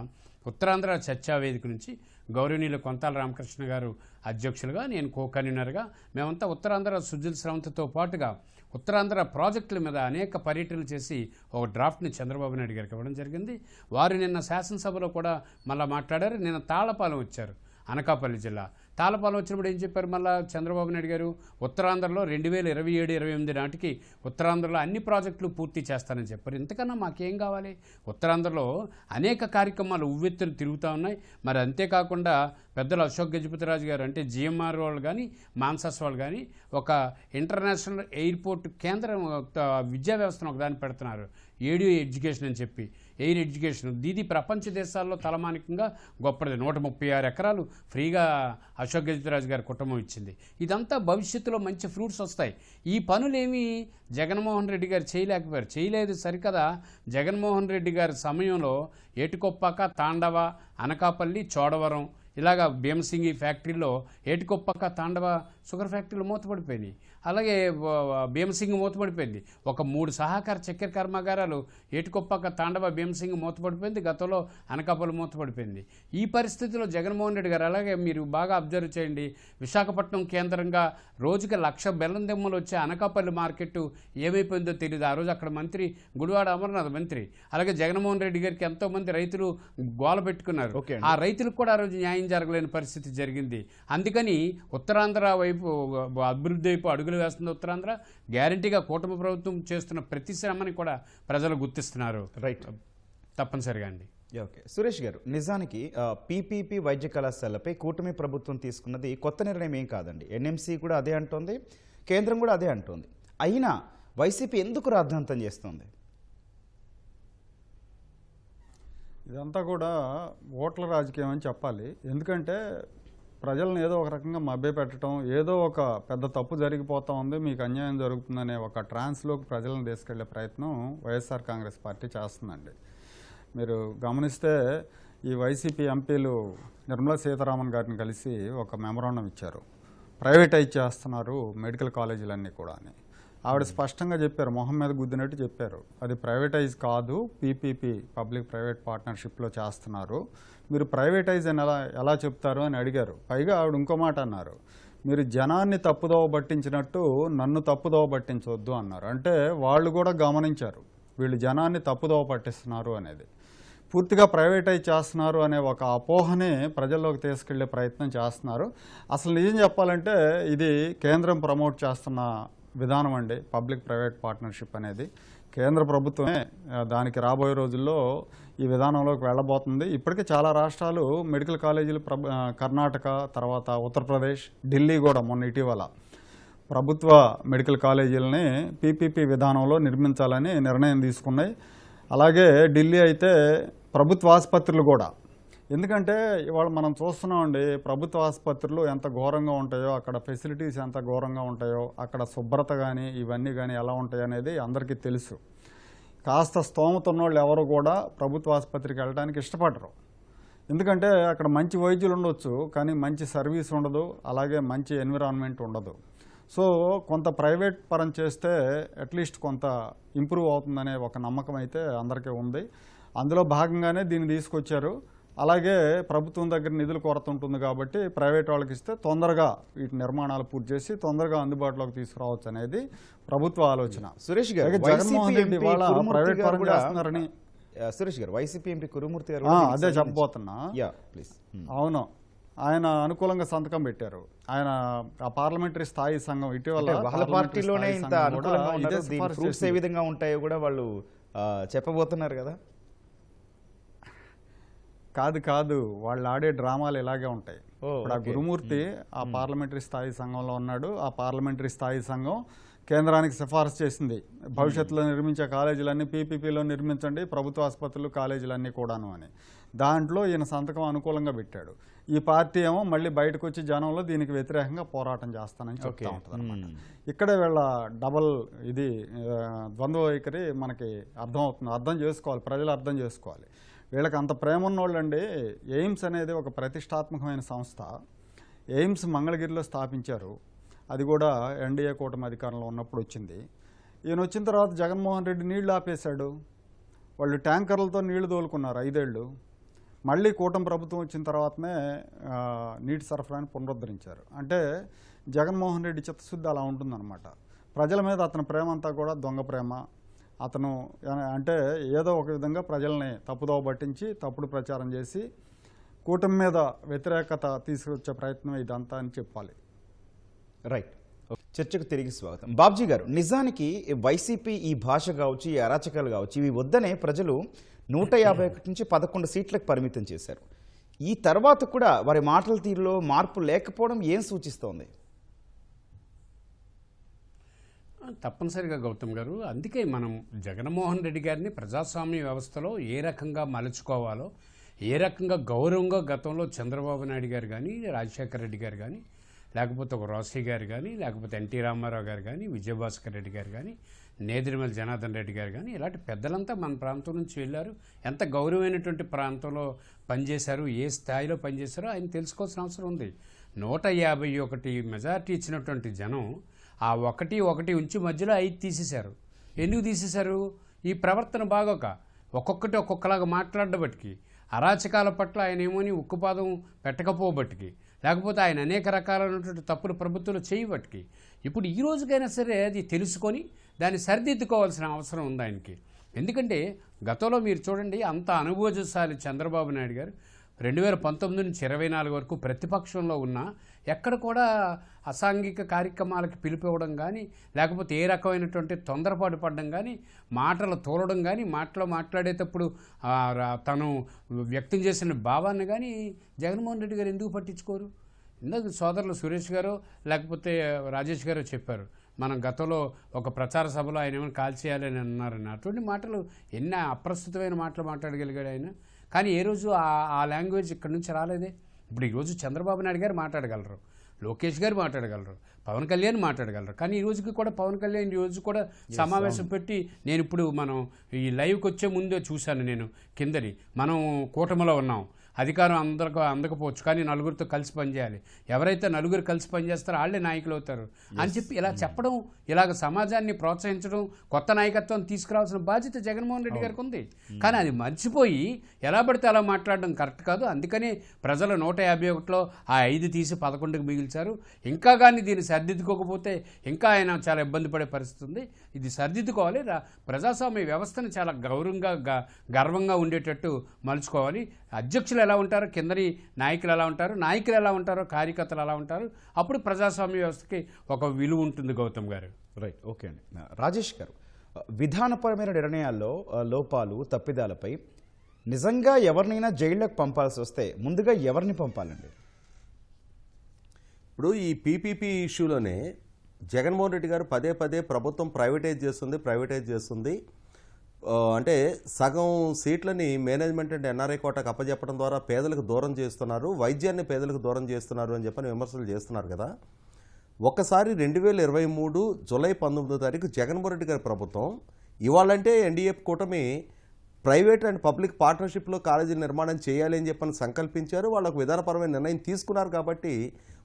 Speaker 2: ఉత్తరాంధ్ర చర్చా వేదిక నుంచి గౌరవనీయులు కొంతాల రామకృష్ణ గారు అధ్యక్షులుగా, నేను కో-కన్వీనర్గా మేమంతా ఉత్తరాంధ్ర సుజల్ స్రవంతితో పాటుగా ఉత్తరాంధ్ర ప్రాజెక్టుల మీద అనేక పర్యటనలు చేసి ఒక డ్రాఫ్ట్ని చంద్రబాబు నాయుడు గారికి ఇవ్వడం జరిగింది. వారు నిన్న శాసనసభలో కూడా మళ్ళీ మాట్లాడారు. నిన్న తాళపాలెం వచ్చారు, అనకాపల్లి జిల్లా. తాళపాలెం వచ్చినప్పుడు ఏం చెప్పారు మళ్ళీ చంద్రబాబు నాయుడు గారు, ఉత్తరాంధ్రలో 2027-28 నాటికి ఉత్తరాంధ్రలో అన్ని ప్రాజెక్టులు పూర్తి చేస్తానని చెప్పారు. ఇంతకన్నా మాకేం కావాలి? ఉత్తరాంధ్రలో అనేక కార్యక్రమాలు ఉవ్వెత్తులు తిరుగుతూ ఉన్నాయి. మరి అంతేకాకుండా పెద్దలు అశోక్ గజపతిరాజు గారు అంటే జిఎంఆర్ వాళ్ళు కానీ, మాన్సాస్ వాళ్ళు కానీ ఒక ఇంటర్నేషనల్ ఎయిర్పోర్ట్ కేంద్రం విద్యా వ్యవస్థను ఒకదాన్ని పెడుతున్నారు, ఏడియో ఎడ్యుకేషన్ అని చెప్పి. ఎయిర్ ఎడ్యుకేషన్ దీది ప్రపంచ దేశాల్లో తలమానికంగా గొప్పది. 136 ఎకరాలు ఫ్రీగా అశోక్ గజపతిరాజు గారి కుటుంబం ఇచ్చింది. ఇదంతా భవిష్యత్తులో మంచి ఫ్రూట్స్ వస్తాయి. ఈ పనులేమీ జగన్మోహన్ రెడ్డి గారు చేయలేకపోయారు. చేయలేదు సరికదా, జగన్మోహన్ రెడ్డి గారి సమయంలో ఏటికొప్పాక, తాండవ, అనకాపల్లి, చోడవరం ఇలాగా భీమసింగి ఫ్యాక్టరీలో ఏటికొప్పాక, తాండవ షుగర్ ఫ్యాక్టరీలు మూతపడిపోయినాయి. అలాగే భీమసింగి మూతపడిపోయింది. ఒక 3 సహకార చక్కెర కర్మాగారాలు ఏటికొప్పాక, తాండవ, భీమసింగి మూతపడిపోయింది. గతంలో అనకాపల్లి మూతపడిపోయింది. ఈ పరిస్థితిలో జగన్మోహన్ రెడ్డి గారు, అలాగే మీరు బాగా అబ్జర్వ్ చేయండి, విశాఖపట్నం కేంద్రంగా రోజుకి 1,00,000 బెల్లం దెమ్మలు వచ్చే అనకాపల్లి మార్కెట్ ఏమైపోయిందో తెలియదు. ఆ రోజు అక్కడ మంత్రి గుడివాడ అమర్నాథ్ మంత్రి, అలాగే జగన్మోహన్ రెడ్డి గారికి ఎంతోమంది రైతులు గోల పెట్టుకున్నారు. ఆ రైతులకు కూడా ఆ రోజు న్యాయం జరగలేని పరిస్థితి జరిగింది. అందుకని ఉత్తరాంధ్ర వైపు వైపు అభివృద్ధి వైపు అడుగులు వేస్తుంది ఉత్తరాంధ్ర. గ్యారంటీగా కూటమి ప్రభుత్వం చేస్తున్న ప్రతి శ్రమని కూడా ప్రజలు గుర్తిస్తున్నారు.
Speaker 1: రైట్,
Speaker 2: తప్పనిసరిగా అండి.
Speaker 1: ఓకే సురేష్ గారు, నిజానికి పీపీపీ వైద్య కళాశాలపై కూటమి ప్రభుత్వం తీసుకున్నది కొత్త నిర్ణయం ఏం కాదండి. ఎన్ఎంసీ కూడా అదే అంటోంది, కేంద్రం కూడా అదే అంటోంది. అయినా వైసీపీ ఎందుకు రాద్ధాంతం చేస్తుంది?
Speaker 4: ఇదంతా కూడా ఓట్ల రాజకీయం అని చెప్పాలి. ఎందుకంటే ప్రజలను ఏదో ఒక రకంగా మభ్యపెట్టడం, ఏదో ఒక పెద్ద తప్పు జరిగిపోతూ ఉంది, మీకు అన్యాయం జరుగుతుందనే ఒక ట్రాన్స్లోకి ప్రజలను తీసుకెళ్లే ప్రయత్నం వైఎస్ఆర్ కాంగ్రెస్ పార్టీ చేస్తుందండి. మీరు గమనిస్తే ఈ వైసీపీ ఎంపీలు నిర్మలా సీతారామన్ గారిని కలిసి ఒక మెమరాండం ఇచ్చారు. ప్రైవేటైజ్ చేస్తున్నారు మెడికల్ కాలేజీలన్నీ కూడా అని. ఆవిడ స్పష్టంగా చెప్పారు, మొహం మీద గుద్దినట్టు చెప్పారు, అది ప్రైవేటైజ్ కాదు, పీపీపీ పబ్లిక్ ప్రైవేట్ పార్ట్నర్షిప్లో చేస్తున్నారు, మీరు ప్రైవేటైజ్ అని ఎలా చెప్తారు అని అడిగారు. పైగా ఆవిడ ఇంకో మాట అన్నారు, మీరు జనాన్ని తప్పుదోవ పట్టించినట్టు నన్ను తప్పుదోవ పట్టించవద్దు అన్నారు. అంటే వాళ్ళు కూడా గమనించారు వీళ్ళు జనాన్ని తప్పుదోవ పట్టిస్తున్నారు అనేది. పూర్తిగా ప్రైవేటైజ్ చేస్తున్నారు అనే ఒక అపోహని ప్రజల్లోకి తీసుకెళ్లే ప్రయత్నం చేస్తున్నారు. అసలు నిజం చెప్పాలంటే ఇది కేంద్రం ప్రమోట్ చేస్తున్న విధానం అండి. పబ్లిక్ ప్రైవేట్ పార్ట్నర్షిప్ అనేది కేంద్ర ప్రభుత్వమే దానికి రాబోయే రోజుల్లో ఈ విధానంలోకి వెళ్ళబోతుంది. ఇప్పటికే చాలా రాష్ట్రాలు మెడికల్ కాలేజీలు కర్ణాటక, తర్వాత ఉత్తరప్రదేశ్, ఢిల్లీ కూడా మొన్న ఇటీవల ప్రభుత్వ మెడికల్ కాలేజీలని పీపీపీ విధానంలో నిర్మించాలని నిర్ణయం తీసుకున్నాయి. అలాగే ఢిల్లీ అయితే ప్రభుత్వ ఆసుపత్రులు కూడా, ఎందుకంటే ఇవాళ మనం చూస్తున్నామండి ప్రభుత్వ ఆసుపత్రులు ఎంత ఘోరంగా ఉంటాయో, అక్కడ ఫెసిలిటీస్ ఎంత ఘోరంగా ఉంటాయో, అక్కడ శుభ్రత కానీ ఇవన్నీ కానీ ఎలా ఉంటాయి అనేది అందరికీ తెలుసు. కాస్త స్తోమత ఉన్నోళ్ళు ఎవరు కూడా ప్రభుత్వ ఆసుపత్రికి వెళ్ళడానికి ఇష్టపడరు. ఎందుకంటే అక్కడ మంచి వైద్యులు ఉండొచ్చు, కానీ మంచి సర్వీస్ ఉండదు, అలాగే మంచి ఎన్విరాన్మెంట్ ఉండదు. సో కొంత ప్రైవేట్ పరం చేస్తే అట్లీస్ట్ కొంత ఇంప్రూవ్ అవుతుందనే ఒక నమ్మకం అయితే అందరికీ ఉంది. అందులో భాగంగానే దీన్ని తీసుకొచ్చారు. అలాగే ప్రభుత్వం దగ్గర నిధుల కొరత ఉంటుంది కాబట్టి ప్రైవేట్ వాళ్ళకి ఇస్తే తొందరగా వీటి నిర్మాణాలు పూర్తి చేసి తొందరగా అందుబాటులోకి తీసుకురావచ్చు అనేది ప్రభుత్వ ఆలోచన.
Speaker 1: సురేష్ గారు,
Speaker 4: జగన్మోహన్ రెడ్డి వాళ్ళ ప్రైవేట్ పరం చేస్తున్నారని
Speaker 1: సురేష్ గారు వైసీపీ ఎంపీ కురుమూర్తి గారు
Speaker 4: అదే చెప్పబోతున్నా. అవును, ఆయన అనుకూలంగా సంతకం పెట్టారు. ఆయన ఆ పార్లమెంటరీ స్థాయి సంఘం ఇటీవల
Speaker 1: వాళ్ళ పార్టీలోనే ఇంత అనుకూలంగా ఉన్నారు, దీని ఫ్రూట్స్ ఏ విధంగా ఉంటాయో కూడా వాళ్ళు చెప్పబోతున్నారు కదా.
Speaker 4: కాదు వాళ్ళు ఆడే డ్రామాలు ఇలాగే ఉంటాయి. ఇప్పుడు ఆ గురుమూర్తి ఆ పార్లమెంటరీ స్థాయి సంఘంలో ఉన్నాడు. ఆ పార్లమెంటరీ స్థాయి సంఘం కేంద్రానికి సిఫారసు చేసింది, భవిష్యత్తులో నిర్మించే కాలేజీలన్నీ పీపీపీలో నిర్మించండి, ప్రభుత్వ ఆసుపత్రులు కాలేజీలన్నీ కూడాను అని. దాంట్లో ఈయన సంతకం అనుకూలంగా పెట్టాడు. ఈ పార్టీ ఏమో మళ్ళీ బయటకు వచ్చి జనంలో దీనికి వ్యతిరేకంగా పోరాటం చేస్తానని చెప్తా ఉంటుంది అనమాట. ఇక్కడే వీళ్ళ డబల్ ఇది ద్వంద్వ వైఖరి మనకి అర్థం చేసుకోవాలి, ప్రజలు అర్థం చేసుకోవాలి. వీళ్ళకి అంత ప్రేమ ఉన్నోళ్ళండి. ఎయిమ్స్ అనేది ఒక ప్రతిష్టాత్మకమైన సంస్థ. ఎయిమ్స్ మంగళగిరిలో స్థాపించారు. అది కూడా ఎన్డీఏ కూటమి అధికారంలో ఉన్నప్పుడు వచ్చింది. ఈయన వచ్చిన తర్వాత జగన్మోహన్ రెడ్డి నీళ్లు ఆపేశాడు. వాళ్ళు ట్యాంకర్లతో నీళ్లు తోలుకున్నారు 5 ఏళ్ళు. మళ్ళీ కూటమి ప్రభుత్వం వచ్చిన తర్వాతనే నీటి సరఫరాని పునరుద్ధరించారు. అంటే జగన్మోహన్ రెడ్డి చిత్తశుద్ధి అలా ఉంటుందన్నమాట. ప్రజల మీద అతని ప్రేమ అంతా కూడా దొంగ ప్రేమ. అతను అంటే ఏదో ఒక విధంగా ప్రజల్ని తప్పుదోవ పట్టించి తప్పుడు ప్రచారం చేసి కూటమి మీద వ్యతిరేకత తీసుకొచ్చే ప్రయత్నం ఇదంతా అని చెప్పాలి.
Speaker 1: రైట్, చర్చకు తిరిగి స్వాగతం. బాబ్జీ గారు, నిజానికి వైసీపీ ఈ భాష కావచ్చు, ఈ అరాచకాలు కావచ్చు, ఇవి వద్దనే ప్రజలు 151 నుంచి 11 సీట్లకు పరిమితం చేశారు. ఈ తర్వాత కూడా వారి మాటల తీరులో మార్పు లేకపోవడం ఏం సూచిస్తోంది?
Speaker 2: తప్పనిసరిగా గౌతమ్ గారు, అందుకే మనం జగన్మోహన్ రెడ్డి గారిని ప్రజాస్వామ్య వ్యవస్థలో ఏ రకంగా మలుచుకోవాలో, ఏ రకంగా గౌరవంగా గతంలో చంద్రబాబు నాయుడు గారు కానీ, రాజశేఖర రెడ్డి గారు కానీ, లేకపోతే ఒక రోసీ గారు కానీ, లేకపోతే ఎన్టీ రామారావు గారు కానీ, విజయభాస్కర్ రెడ్డి గారు కానీ, నేదురుమల్లి జనార్దన్ రెడ్డి గారు కానీ, ఇలాంటి పెద్దలంతా మన ప్రాంతం నుంచి వెళ్ళారు. ఎంత గౌరవమైనటువంటి ప్రాంతంలో పనిచేశారు, ఏ స్థాయిలో పనిచేశారో ఆయన తెలుసుకోవాల్సిన అవసరం ఉంది. 151 మెజార్టీ ఇచ్చినటువంటి జనం ఆ 1 ఉంచి మధ్యలో 5 తీసేశారు. ఎందుకు తీసేశారు? ఈ ప్రవర్తన బాగోక, ఒక్కొక్కటి ఒక్కొక్కలాగా మాట్లాడబట్టికి, అరాచకాల పట్ల ఆయన ఏమోని ఉక్కుపాదం పెట్టకపోబట్టికి, లేకపోతే ఆయన అనేక రకాలైనటువంటి తప్పులు ప్రభుత్వాలు చేయబట్టికి, ఇప్పుడు ఈ రోజుకైనా సరే అది తెలుసుకొని దాన్ని సరిదిద్దుకోవాల్సిన అవసరం ఉంది ఆయనకి. ఎందుకంటే గతంలో మీరు చూడండి, అంత అనుభవశాలి చంద్రబాబు నాయుడు గారు 2019 నుంచి 24 వరకు ప్రతిపక్షంలో ఉన్నా ఎక్కడ కూడా అసాంఘిక కార్యక్రమాలకి పిలిపివ్వడం కానీ, లేకపోతే ఏ రకమైనటువంటి తొందరపాటు పడడం కానీ, మాటలు తోలడం కానీ, మాట్లాడేటప్పుడు తను వ్యక్తం చేసిన భావాన్ని కానీ జగన్మోహన్ రెడ్డి గారు ఎందుకు పట్టించుకోరు? ఇందాక సోదరులు సురేష్ గారు లేకపోతే రాజేష్ గారు చెప్పారు, మనం గతంలో ఒక ప్రచార సభలో ఆయన ఏమైనా కాల్చేయాలని అన్నారని. అటువంటి మాటలు ఎన్ని అప్రస్తుతమైన మాటలు మాట్లాడగలిగాడు ఆయన. కానీ ఏ రోజు ఆ లాంగ్వేజ్ ఇక్కడి నుంచి రాలేదే. ఇప్పుడు ఈరోజు చంద్రబాబు నాయుడు గారు మాట్లాడగలరు, లోకేష్ గారు మాట్లాడగలరు, పవన్ కళ్యాణ్ మాట్లాడగలరు. కానీ ఈ రోజుకి కూడా పవన్ కళ్యాణ్ ఈ రోజు కూడా సమావేశం పెట్టి, నేను ఇప్పుడు మనం ఈ లైవ్కి వచ్చే ముందే చూశాను, నేను కిందది మనం కూటమిలో ఉన్నాం, అధికారం అందకపోవచ్చు కానీ నలుగురితో కలిసి పనిచేయాలి, ఎవరైతే నలుగురు కలిసి పనిచేస్తారో వాళ్ళే నాయకులు అవుతారు అని చెప్పి ఇలా చెప్పడం, ఇలాగ సమాజాన్ని ప్రోత్సహించడం, కొత్త నాయకత్వం తీసుకురావాల్సిన బాధ్యత జగన్మోహన్ రెడ్డి గారికి ఉంది. కానీ అది మర్చిపోయి ఎలా పడితే అలా మాట్లాడడం కరెక్ట్ కాదు. అందుకని ప్రజలు 151లో ఆ 5 తీసి 11కి మిగిల్చారు. ఇంకా కానీ దీన్ని సరిదిద్దుకోకపోతే ఇంకా ఆయన చాలా ఇబ్బంది పడే పరిస్థితి ఉంది. ఇది సరిదిద్దుకోవాలి. ప్రజాస్వామ్య వ్యవస్థను చాలా గర్వంగా ఉండేటట్టు మలుచుకోవాలి. అధ్యక్షులు ఎలా ఉంటారో, కిందని నాయకులు ఎలా ఉంటారో, నాయకులు ఎలా ఉంటారో, కార్యకర్తలు ఎలా ఉంటారు, అప్పుడు ప్రజాస్వామ్య వ్యవస్థకి ఒక విలువ ఉంటుంది. గౌతమ్ గారు.
Speaker 1: రైట్, ఓకే అండి. రాజేష్ గారు, విధానపరమైన నిర్ణయాల్లో లోపాలు, తప్పిదాలపై నిజంగా ఎవరినైనా జైళ్ళకు పంపాల్సి వస్తే ముందుగా ఎవరిని పంపాలండి?
Speaker 3: ఇప్పుడు ఈ పీపీపీ ఇష్యూలోనే జగన్మోహన్ రెడ్డి గారు పదే పదే ప్రభుత్వం ప్రైవేటైజ్ చేస్తుంది, అంటే సగం సీట్లని మేనేజ్మెంట్ అండ్ ఎన్ఆర్ఐ కోటాకు అప్పచెప్పడం ద్వారా పేదలకు దూరం చేస్తున్నారు, వైద్యాన్ని పేదలకు దూరం చేస్తున్నారు అని చెప్పని విమర్శలు చేస్తున్నారు కదా. ఒక్కసారి 2023 జూలై 19వ తారీఖు జగన్మోహన్ రెడ్డి గారి ప్రభుత్వం, ఇవాళంటే ఎన్డీఏ కూటమి ప్రైవేట్ అండ్ పబ్లిక్ పార్ట్నర్షిప్లో కాలేజీల నిర్మాణం చేయాలి అని చెప్పని సంకల్పించారు. వాళ్ళకు విధానపరమైన నిర్ణయం తీసుకున్నారు కాబట్టి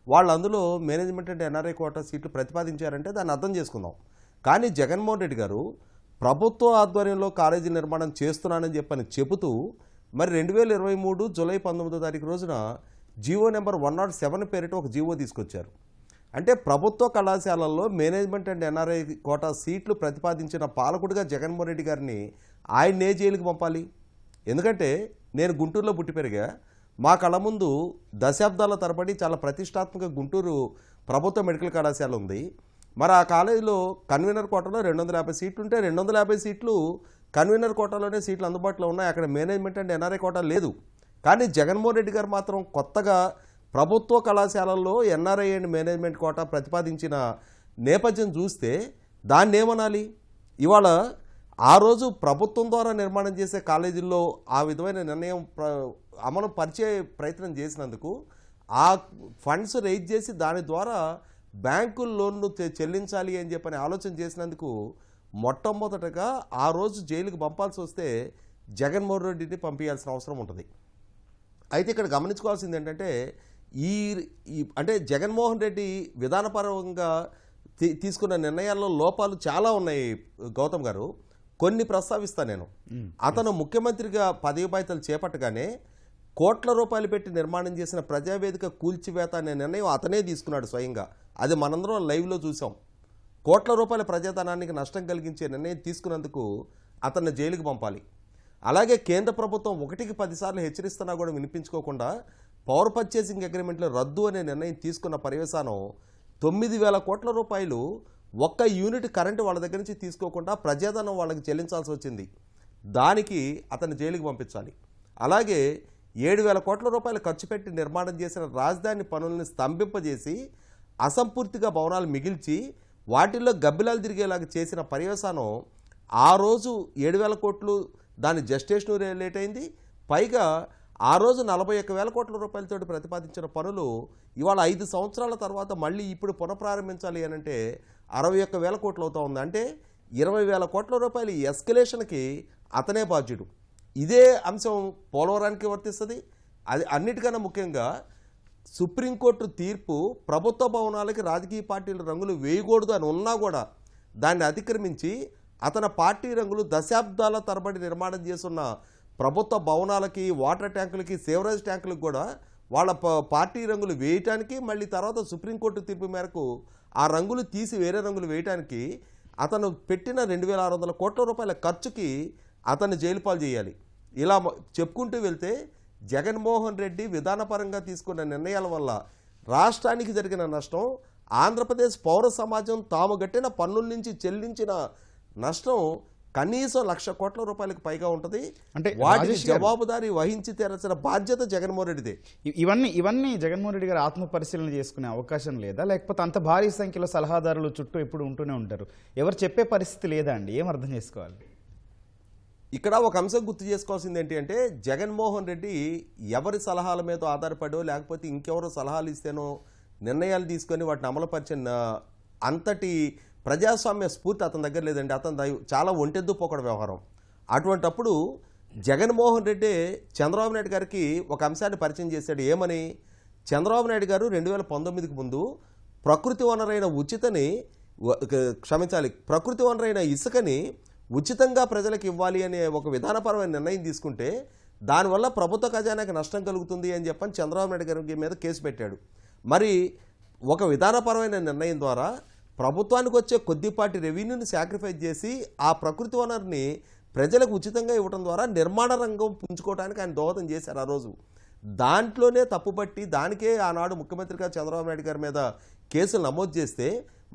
Speaker 3: వాళ్ళు అందులో మేనేజ్మెంట్ అండ్ ఎన్ఆర్ఐ కోటా సీట్లు ప్రతిపాదించారంటే దాన్ని అర్థం చేసుకుందాం. కానీ జగన్మోహన్ రెడ్డి గారు ప్రభుత్వ ఆధ్వర్యంలో కాలేజీ నిర్మాణం చేస్తున్నానని చెప్పని చెబుతూ మరి 2023 జూలై 19వ తారీఖు రోజున జీవో నెంబర్ 107 పేరిట ఒక జీవో తీసుకొచ్చారు. అంటే ప్రభుత్వ కళాశాలల్లో మేనేజ్మెంట్ అండ్ ఎన్ఆర్ఐ కోటా సీట్లు ప్రతిపాదించిన పాలకుడిగా జగన్మోహన్ రెడ్డి గారిని ఆయన్నే జైలుకి పంపాలి. ఎందుకంటే నేను గుంటూరులో పుట్టి పెరిగా, మా కళ్ళ ముందు దశాబ్దాల తరబడి చాలా ప్రతిష్టాత్మక గుంటూరు ప్రభుత్వ మెడికల్ కళాశాల ఉంది. మరి ఆ కాలేజీలో కన్వీనర్ కోటాలో 250 సీట్లు ఉంటే 250 సీట్లు కన్వీనర్ కోటాలోనే సీట్లు అందుబాటులో ఉన్నాయి. అక్కడ మేనేజ్మెంట్ అండ్ ఎన్ఆర్ఐ కోటా లేదు. కానీ జగన్మోహన్ రెడ్డి గారు మాత్రం కొత్తగా ప్రభుత్వ కళాశాలల్లో ఎన్ఆర్ఐ అండ్ మేనేజ్మెంట్ కోటా ప్రతిపాదించిన నేపథ్యం చూస్తే దాన్ని ఏమనాలి? ఇవాళ ఆ రోజు ప్రభుత్వం ద్వారా నిర్మాణం చేసే కాలేజీల్లో ఆ విధమైన నిర్ణయం అమలు పరిచే ప్రయత్నం చేసినందుకు, ఆ ఫండ్స్ రైజ్ చేసి దాని ద్వారా బ్యాంకుల లోన్లు చెల్లించాలి అని చెప్పని ఆలోచన చేసినందుకు మొట్టమొదటగా ఆ రోజు జైలుకి పంపాల్సి వస్తే జగన్మోహన్ రెడ్డిని పంపించాల్సిన అవసరం ఉంటుంది. అయితే ఇక్కడ గమనించుకోవాల్సింది ఏంటంటే అంటే జగన్మోహన్ రెడ్డి విధానపరంగా తీసుకున్న నిర్ణయాల్లో లోపాలు చాలా ఉన్నాయి గౌతమ్ గారు. కొన్ని ప్రస్తావిస్తాను నేను. అతను ముఖ్యమంత్రిగా పదవి బాధ్యతలు చేపట్టగానే కోట్ల రూపాయలు పెట్టి నిర్మాణం చేసిన ప్రజావేదిక కూల్చివేత అనే నిర్ణయం అతనే తీసుకున్నాడు స్వయంగా. అది మనందరం లైవ్లో చూసాం. కోట్ల రూపాయల ప్రజాధనానికి నష్టం కలిగించే నిర్ణయం తీసుకున్నందుకు అతన్ని జైలుకి పంపాలి. అలాగే కేంద్ర ప్రభుత్వం 1కి 10 సార్లు హెచ్చరిస్తున్నా కూడా వినిపించుకోకుండా పవర్ పర్చేసింగ్ అగ్రిమెంట్లో రద్దు అనే నిర్ణయం తీసుకున్న పర్యవసానం 9,000 కోట్ల రూపాయలు ఒక్క యూనిట్ కరెంటు వాళ్ళ దగ్గర నుంచి తీసుకోకుండా ప్రజాధనం వాళ్ళకి చెల్లించాల్సి వచ్చింది. దానికి అతన్ని జైలుకి పంపించాలి. అలాగే 7,000 కోట్ల రూపాయలు ఖర్చు పెట్టి నిర్మాణం చేసిన రాజధాని పనులను స్తంభింపజేసి అసంపూర్తిగా భవనాలు మిగిల్చి వాటిల్లో గబ్బిలాలు తిరిగేలాగా చేసిన పర్యవసానం ఆ రోజు 7,000 కోట్లు దాని జస్టేషన్ లేట్ అయింది. పైగా ఆ రోజు 41,000 కోట్ల రూపాయలతో ప్రతిపాదించిన పనులు ఇవాళ 5 సంవత్సరాల తర్వాత మళ్ళీ ఇప్పుడు పునఃప్రారంభించాలి అని అంటే 61,000 కోట్లు అవుతా ఉంది. అంటే 20,000 కోట్ల రూపాయలు ఎస్కలేషన్కి అతనే బాధ్యుడు. ఇదే అంశం పోలవరానికి వర్తిస్తుంది. అది అన్నిటికన్నా ముఖ్యంగా సుప్రీంకోర్టు తీర్పు ప్రభుత్వ భవనాలకి రాజకీయ పార్టీల రంగులు వేయకూడదు అని ఉన్నా కూడా దాన్ని అతిక్రమించి అతని పార్టీ రంగులు దశాబ్దాల తరబడి నిర్మాణం చేస్తున్న ప్రభుత్వ భవనాలకి, వాటర్ ట్యాంకులకి, సేవరేజ్ ట్యాంకులకు కూడా వాళ్ళ పార్టీ రంగులు వేయటానికి, మళ్ళీ తర్వాత సుప్రీంకోర్టు తీర్పు మేరకు ఆ రంగులు తీసి వేరే రంగులు వేయటానికి అతను పెట్టిన 2,600 కోట్ల రూపాయల ఖర్చుకి అతన్ని జైలు పాలు చేయాలి. ఇలా చెప్పుకుంటూ వెళ్తే జగన్మోహన్ రెడ్డి విధానపరంగా తీసుకున్న నిర్ణయాల వల్ల రాష్ట్రానికి జరిగిన నష్టం, ఆంధ్రప్రదేశ్ పౌర సమాజం తాము గట్టిన పన్నుల నుంచి చెల్లించిన నష్టం కనీసం 1,00,000 కోట్ల రూపాయలకు పైగా ఉంటుంది.
Speaker 1: అంటే
Speaker 3: వాటికి
Speaker 1: రాజేష్ గారు,
Speaker 3: జవాబుదారీ వహించి తీరాల్సిన బాధ్యత జగన్మోహన్ రెడ్డిదే.
Speaker 1: ఇవన్నీ జగన్మోహన్ రెడ్డి గారు ఆత్మ పరిశీలన చేసుకునే అవకాశం లేదా? లేకపోతే అంత భారీ సంఖ్యలో సలహాదారులు చుట్టూ ఎప్పుడు ఉంటూనే ఉంటారు, ఎవరు చెప్పే పరిస్థితి లేదా అండి? ఏం అర్థం చేసుకోవాలి?
Speaker 3: ఇక్కడ ఒక అంశం గుర్తు చేసుకోవాల్సింది ఏంటి అంటే, జగన్మోహన్ రెడ్డి ఎవరి సలహాల మీద ఆధారపడో లేకపోతే ఇంకెవరో సలహాలు ఇస్తేనో నిర్ణయాలు తీసుకొని వాటిని అమలుపరిచిన అంతటి ప్రజాస్వామ్య స్ఫూర్తి అతని దగ్గర లేదండి. అతను చాలా ఒంటెద్దు పోకడ వ్యవహారం. అటువంటప్పుడు జగన్మోహన్ రెడ్డి చంద్రబాబు నాయుడు గారికి ఒక అంశాన్ని పరిచయం చేశాడు. ఏమని? చంద్రబాబు నాయుడు గారు 2019కి ముందు ప్రకృతి వనరైన ఇసుకని ఉచితంగా ప్రజలకు ఇవ్వాలి అనే ఒక విధానపరమైన నిర్ణయం తీసుకుంటే దానివల్ల ప్రభుత్వ ఖజానాకి నష్టం కలుగుతుంది అని చెప్పని చంద్రబాబు నాయుడు గారి మీద కేసు పెట్టాడు. మరి ఒక విధానపరమైన నిర్ణయం ద్వారా ప్రభుత్వానికి వచ్చే కొద్దిపాటి రెవెన్యూని సాక్రిఫైస్ చేసి ఆ ప్రకృతి వనరుని ప్రజలకు ఉచితంగా ఇవ్వడం ద్వారా నిర్మాణ రంగం పుంజుకోవడానికి ఆయన దోహదం చేశారు ఆ రోజు. దాంట్లోనే తప్పుపట్టి దానికే ఆనాడు ముఖ్యమంత్రిగా చంద్రబాబు నాయుడు గారి మీద కేసులు నమోదు చేస్తే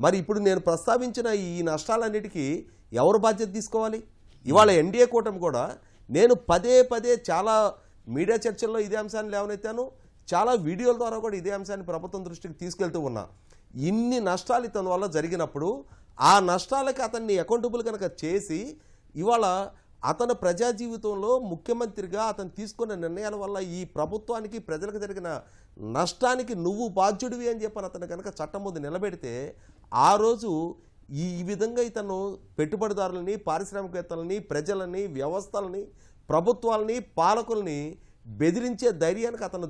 Speaker 3: మరి ఇప్పుడు నేను ప్రస్తావించిన ఈ నష్టాలన్నిటికీ ఎవరు బాధ్యత తీసుకోవాలి? ఇవాళ ఎన్డీఏ కూటమి కూడా నేను పదే చాలా మీడియా చర్చల్లో ఇదే అంశాన్ని లేవనెత్తాను, చాలా వీడియోల ద్వారా కూడా ఇదే అంశాన్ని ప్రభుత్వం దృష్టికి తీసుకెళ్తూ ఉన్నా. ఇన్ని నష్టాలు ఇతని వల్ల జరిగినప్పుడు ఆ నష్టాలకి అతన్ని అకౌంటబుల్ కనుక చేసి ఇవాళ అతని ప్రజా జీవితంలో ముఖ్యమంత్రిగా అతను తీసుకున్న నిర్ణయాల వల్ల ఈ ప్రభుత్వానికి ప్రజలకు జరిగిన నష్టానికి నువ్వు బాధ్యుడివి అని చెప్పని అతను కనుక చట్టం ముందు నిలబెడితే ఆ రోజు ఈ విధంగా ఇతను పెట్టుబడిదారులని, పారిశ్రామికవేత్తలని, ప్రజలని, వ్యవస్థలని, ప్రభుత్వాలని, పాలకుల్ని బెదిరించే ధైర్యానికి అతను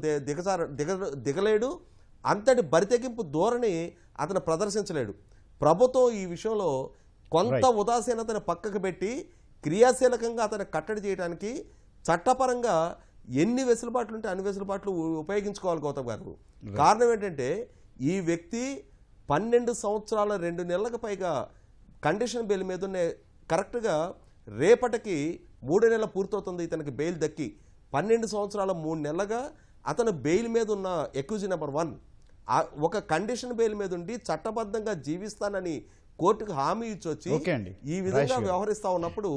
Speaker 3: దిగలేడు. అంతటి బరితెగింపు ధోరణి అతను ప్రదర్శించలేడు. ప్రభుత్వం ఈ విషయంలో కొంత ఉదాసీనతను పక్కకు పెట్టి క్రియాశీలకంగా అతను కట్టడి చేయడానికి చట్టపరంగా ఎన్ని వెసులుబాట్లు ఉంటే అన్ని వెసులుబాట్లు ఉపయోగించుకోవాలి గౌతమ్ గారు. కారణం ఏంటంటే ఈ వ్యక్తి 12 సంవత్సరాల 2 నెలలకు పైగా కండిషన్ బెయిల్ మీద ఉన్న కరెక్ట్గా రేపటికి 3 నెలలు పూర్తవుతుంది ఇతనికి బెయిల్ దక్కి. 12 సంవత్సరాల 3 నెలలుగా అతను బెయిల్ మీద ఉన్న ఎక్యూజ్ నెంబర్ 1 ఒక కండిషన్ బెయిల్ మీద ఉండి చట్టబద్ధంగా జీవిస్తానని కోర్టుకు హామీ ఇచ్చొచ్చి ఈ విధంగా వ్యవహరిస్తా ఉన్నప్పుడు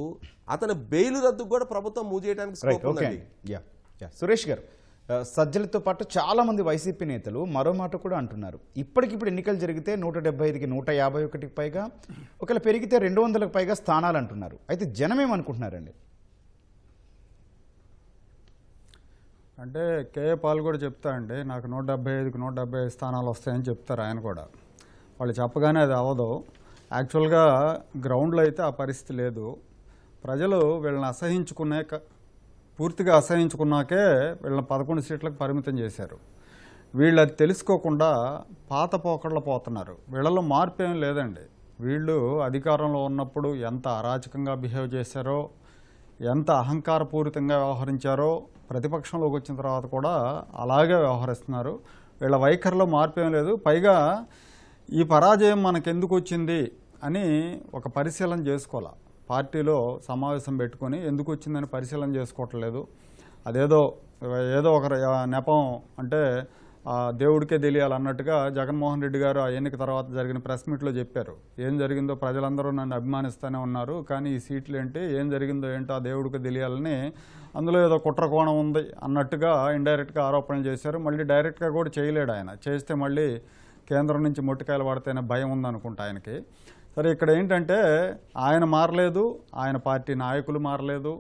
Speaker 3: అతను బెయిల్ రద్దుకు కూడా ప్రభుత్వం మూవ్ చేయడానికి స్కోప్ ఉందండి.
Speaker 1: సురేష్ గారు, సజ్జలతో పాటు చాలా మంది వైసీపీ నేతలు మరో మాట కూడా అంటున్నారు. ఇప్పటికిప్పుడు ఎన్నికలు జరిగితే 175కి 151కి పైగా, ఒకవేళ పెరిగితే 200కి పైగా స్థానాలు అంటున్నారు. అయితే జనం ఏమనుకుంటున్నారండి?
Speaker 4: అంటే కేఏ పాల్ కూడా చెప్తా అండి, నాకు 175కి 175 స్థానాలు వస్తాయని చెప్తారు ఆయన కూడా. వాళ్ళు చెప్పగానే అది అవ్వదు. యాక్చువల్గా గ్రౌండ్లో అయితే ఆ పరిస్థితి లేదు. ప్రజలు వీళ్ళని పూర్తిగా అసహించుకున్నాకే వీళ్ళని 11 సీట్లకు పరిమితం చేశారు. వీళ్ళు అది తెలుసుకోకుండా పాత పోకడలు పోతున్నారు. వీళ్ళలో మార్పు ఏం లేదండి. వీళ్ళు అధికారంలో ఉన్నప్పుడు ఎంత అరాచకంగా బిహేవ్ చేశారో, ఎంత అహంకారపూరితంగా వ్యవహరించారో ప్రతిపక్షంలోకి వచ్చిన తర్వాత కూడా అలాగే వ్యవహరిస్తున్నారు. వీళ్ళ వైఖరిలో మార్పు ఏం లేదు. పైగా ఈ పరాజయం మనకెందుకు వచ్చింది అని ఒక పరిశీలన చేసుకోవాలి. పార్టీలో సమావేశం పెట్టుకొని ఎందుకు వచ్చిందని పరిశీలన చేసుకోవట్లేదు. అదేదో ఒక నెపం అంటే దేవుడికే తెలియాలన్నట్టుగా జగన్మోహన్ రెడ్డి గారు ఆ ఎన్నిక తర్వాత జరిగిన ప్రెస్ మీట్లో చెప్పారు. ఏం జరిగిందో ప్రజలందరూ నన్ను అభిమానిస్తూనే ఉన్నారు, కానీ ఈ సీట్లు ఏంటి, ఏం జరిగిందో ఏంటో ఆ దేవుడికి తెలియాలని అందులో ఏదో కుట్ర కోణం ఉంది అన్నట్టుగా ఇండైరెక్ట్గా ఆరోపణలు చేశారు. మళ్ళీ డైరెక్ట్గా కూడా చేయలేడు ఆయన. చేస్తే మళ్ళీ కేంద్రం నుంచి మొట్టికాయలు పడితేనే భయం ఉందనుకుంటా ఆయనకి. సరే, ఇక్కడ ఏంటంటే ఆయన మారలేదు, ఆయన పార్టీ నాయకులు మారలేదు,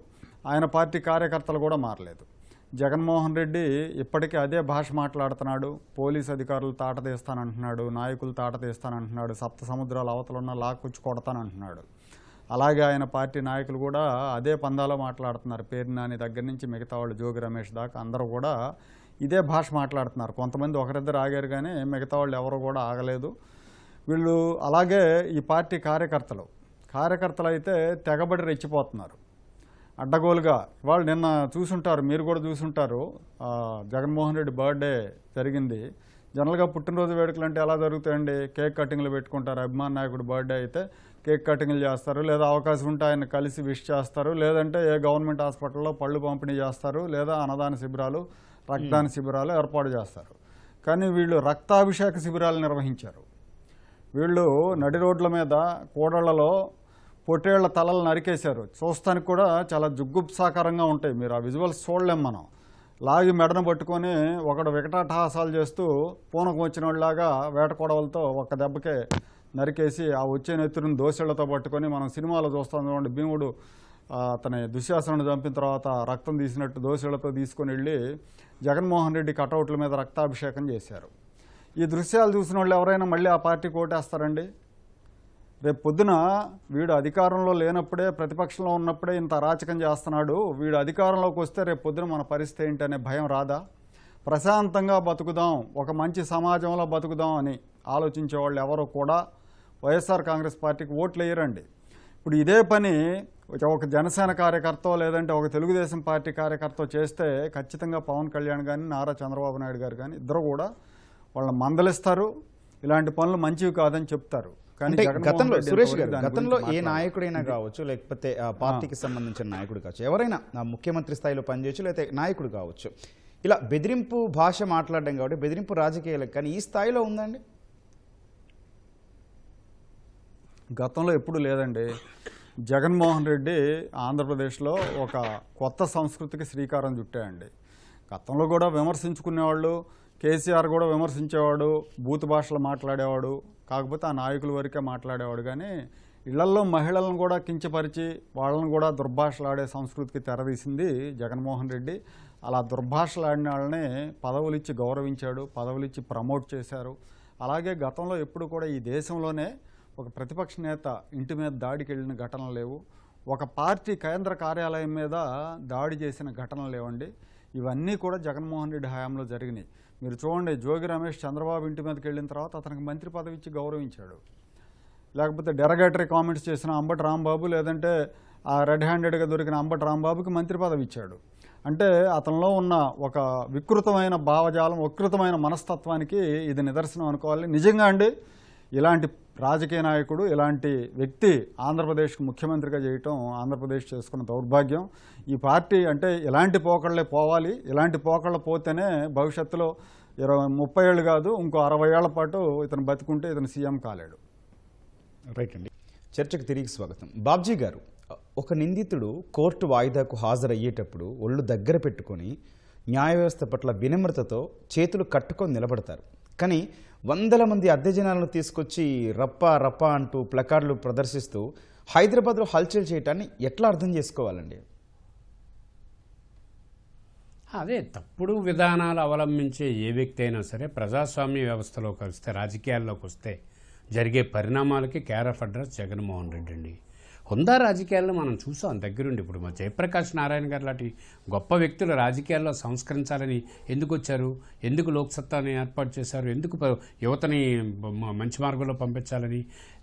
Speaker 4: ఆయన పార్టీ కార్యకర్తలు కూడా మారలేదు. జగన్మోహన్ రెడ్డి ఇప్పటికీ అదే భాష మాట్లాడుతున్నాడు. పోలీస్ అధికారులు తాట తీస్తానంటున్నాడు, నాయకులు తాట తీస్తానంటున్నాడు, సప్త సముద్రాల అవతలున్న లాక్కొచ్చి కొడతానంటున్నాడు. అలాగే ఆయన పార్టీ నాయకులు కూడా అదే పందాలో మాట్లాడుతున్నారు. పేరు నాని దగ్గర నుంచి మిగతా వాళ్ళు జోగి రమేష్ దాకా అందరూ కూడా ఇదే భాష మాట్లాడుతున్నారు. కొంతమంది ఒకరిద్దరు ఆగారు కానీ మిగతా వాళ్ళు ఎవరు కూడా ఆగలేదు. వీళ్ళు అలాగే ఈ పార్టీ కార్యకర్తలు అయితే తెగబడి రెచ్చిపోతున్నారు అడ్డగోలుగా. వాళ్ళు నిన్న చూసుంటారు, మీరు కూడా చూసుంటారు, జగన్మోహన్ రెడ్డి బర్త్డే జరిగింది. జనరల్గా పుట్టినరోజు వేడుకలు అంటే ఎలా జరుగుతాయండి? కేక్ కటింగ్లు పెట్టుకుంటారు. అభిమాన నాయకుడు బర్త్డే అయితే కేక్ కటింగ్లు చేస్తారు, లేదా అవకాశం ఉంటే ఆయన కలిసి విష్ చేస్తారు, లేదంటే ఏ గవర్నమెంట్ హాస్పిటల్లో పళ్ళు పంపిణీ చేస్తారు, లేదా అన్నదాన శిబిరాలు, రక్తదాన శిబిరాలు ఏర్పాటు చేస్తారు. కానీ వీళ్ళు రక్తాభిషేక శిబిరాలు నిర్వహించారు. వీళ్ళు నడి రోడ్ల మీద కూడళ్లలో పొట్టేళ్ల తలలు నరికేశారు. చూస్తానికి కూడా చాలా జుగ్గుప్సాకరంగా ఉంటాయి. మీరు ఆ విజువల్స్ చూడలేం. మనం లాగి మెడను పట్టుకొని ఒకడు వికటాటహాసాలు చేస్తూ పూనకం వచ్చిన వాళ్ళలాగా వేట కొడవలతో ఒక్క దెబ్బకే నరికేసి ఆ వచ్చే నెత్తురుని దోశళ్లతో పట్టుకొని మనం సినిమాలో చూస్తాం చూడండి, భీముడు అతని దుశ్శాసనను చంపిన తర్వాత రక్తం తీసినట్టు దోశళ్లతో తీసుకొని వెళ్ళి జగన్మోహన్ రెడ్డి కటౌట్ల మీద రక్తాభిషేకం చేశారు. ఈ దృశ్యాలు చూసిన వాళ్ళు ఎవరైనా మళ్ళీ ఆ పార్టీకి ఓటేస్తారండి? రేపు పొద్దున వీడు అధికారంలో లేనప్పుడే, ప్రతిపక్షంలో ఉన్నప్పుడే ఇంత అరాచకం చేస్తున్నాడు, వీడు అధికారంలోకి వస్తే రేపు పొద్దున మన పరిస్థితి ఏంటనే భయం రాదా? ప్రశాంతంగా బతుకుదాం, ఒక మంచి సమాజంలో బతుకుదాం అని ఆలోచించే వాళ్ళు ఎవరో కూడా వైఎస్ఆర్ కాంగ్రెస్ పార్టీకి ఓట్లు వేయరండి. ఇప్పుడు ఇదే పని ఒక జనసేన కార్యకర్త లేదంటే ఒక తెలుగుదేశం పార్టీ కార్యకర్త చేస్తే ఖచ్చితంగా పవన్ కళ్యాణ్ కానీ నారా చంద్రబాబు నాయుడు గారు కానీ ఇద్దరు కూడా వాళ్ళని మందలిస్తారు, ఇలాంటి పనులు మంచివి కాదని చెప్తారు.
Speaker 1: అంటే గతంలో సురేష్ గారు, గతంలో ఏ నాయకుడైనా కావచ్చు, లేకపోతే ఆ పార్టీకి సంబంధించిన నాయకుడు కావచ్చు, ఎవరైనా ముఖ్యమంత్రి స్థాయిలో పనిచేయచ్చు, లేకపోతే నాయకుడు కావచ్చు, ఇలా బెదిరింపు భాష మాట్లాడడం కాబట్టి బెదిరింపు రాజకీయాలకు కానీ ఈ స్థాయిలో ఉందండి?
Speaker 4: గతంలో ఎప్పుడు లేదండి. జగన్మోహన్ రెడ్డి ఆంధ్రప్రదేశ్లో ఒక కొత్త సంస్కృతికి శ్రీకారం చుట్టాయండి. గతంలో కూడా విమర్శించుకునేవాళ్ళు, కేసీఆర్ కూడా విమర్శించేవాడు, బూత్ భాషలు మాట్లాడేవాడు, కాకపోతే ఆ నాయకుల వరకే మాట్లాడేవాడు. కానీ ఇళ్లల్లో మహిళలను కూడా కించపరిచి వాళ్ళని కూడా దుర్భాషలాడే సంస్కృతికి తెరదీసింది జగన్మోహన్ రెడ్డి. అలా దుర్భాషలాడిన వాళ్ళని పదవులు ఇచ్చి గౌరవించాడు, పదవులు ఇచ్చి ప్రమోట్ చేశారు. అలాగే గతంలో ఎప్పుడు కూడా ఈ దేశంలోనే ఒక ప్రతిపక్ష నేత ఇంటి మీద దాడికి వెళ్ళిన ఘటనలు లేవు, ఒక పార్టీ కేంద్ర కార్యాలయం మీద దాడి చేసిన ఘటనలు లేవండి. ఇవన్నీ కూడా జగన్మోహన్ రెడ్డి హయాంలో జరిగినాయి. మీరు చూడండి, జోగి రమేష్ చంద్రబాబు ఇంటి మీదకి వెళ్ళిన తర్వాత అతనికి మంత్రి పదవి ఇచ్చి గౌరవించాడు. లేకపోతే డెరగేటరీ కామెంట్స్ చేసిన అంబటి రాంబాబు, లేదంటే ఆ రెడ్ హ్యాండెడ్గా దొరికిన అంబటి రాంబాబుకి మంత్రి పదవి ఇచ్చాడు. అంటే అతనిలో ఉన్న ఒక వికృతమైన భావజాలం, వికృతమైన మనస్తత్వానికి ఇది నిదర్శనం అనుకోవాలి. నిజంగా అండి, ఇలాంటి రాజకీయ నాయకుడు, ఇలాంటి వ్యక్తి ఆంధ్రప్రదేశ్కి ముఖ్యమంత్రిగా చేయటం ఆంధ్రప్రదేశ్ చేసుకున్న దౌర్భాగ్యం. ఈ పార్టీ అంటే ఇలాంటి పోకళ్ళే పోవాలి. ఇలాంటి పోకళ్ళు పోతేనే భవిష్యత్తులో 20-30 ఏళ్ళు కాదు, ఇంకో 60 ఏళ్ల పాటు ఇతను బతుకుంటే ఇతను సీఎం కాలేడు.
Speaker 1: రైట్ అండి, చర్చకు తిరిగి స్వాగతం. బాబ్జీ గారు, ఒక నిందితుడు కోర్టు వాయిదాకు హాజరయ్యేటప్పుడు ఒళ్ళు దగ్గర పెట్టుకొని న్యాయ వ్యవస్థ పట్ల వినమ్రతతో చేతులు కట్టుకొని నిలబడతారు. కానీ వందల మంది అద్దె జనాలను తీసుకొచ్చి రప్ప రప్ప అంటూ ప్లకార్డులు ప్రదర్శిస్తూ హైదరాబాద్లో హల్చల్ చేయటాన్ని ఎట్లా అర్థం చేసుకోవాలండి?
Speaker 2: అదే తప్పుడు విధానాలు అవలంబించే ఏ వ్యక్తి అయినా సరే ప్రజాస్వామ్య వ్యవస్థలోకి వస్తే, రాజకీయాల్లోకి వస్తే జరిగే పరిణామాలకి care of address Jaganmohan Reddy అండి. హుందా రాజకీయాలను మనం చూసాం దగ్గరుండి. ఇప్పుడు మా జయప్రకాష్ నారాయణ గారు లాంటి గొప్ప వ్యక్తులు రాజకీయాల్లో సంస్కరించాలని ఎందుకు వచ్చారు, ఎందుకు లోక్సత్తాని ఏర్పాటు చేశారు, ఎందుకు యువతని మంచి మార్గంలో పంపించాలని,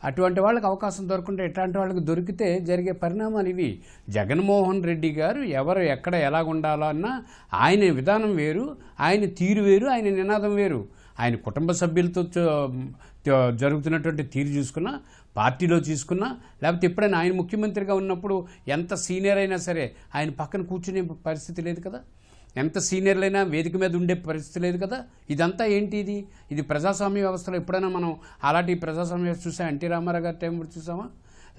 Speaker 2: అటువంటి వాళ్ళకి అవకాశం దొరకుంటే ఇట్లాంటి వాళ్ళకి దొరికితే జరిగే పరిణామాలు ఇవి. జగన్మోహన్ రెడ్డి గారు ఎవరు ఎక్కడ ఎలాగ ఉండాలో అన్నా ఆయన విధానం వేరు, ఆయన తీరు వేరు, ఆయన నినాదం వేరు. ఆయన కుటుంబ సభ్యులతో జరుగుతున్నటువంటి తీరు చూసుకున్నా, పార్టీలో చూసుకున్నా, లేకపోతే ఎప్పుడైనా ఆయన ముఖ్యమంత్రిగా ఉన్నప్పుడు ఎంత సీనియర్ అయినా సరే ఆయన పక్కన కూర్చునే పరిస్థితి లేదు కదా, ఎంత సీనియర్లైనా వేదిక మీద ఉండే పరిస్థితి లేదు కదా. ఇదంతా ఏంటి? ఇది ప్రజాస్వామ్య వ్యవస్థలో ఎప్పుడైనా మనం అలాంటి ప్రజాస్వామ్య వ్యవస్థ చూసాం? ఎన్టీ రామారావు గారి టైం చూసామా?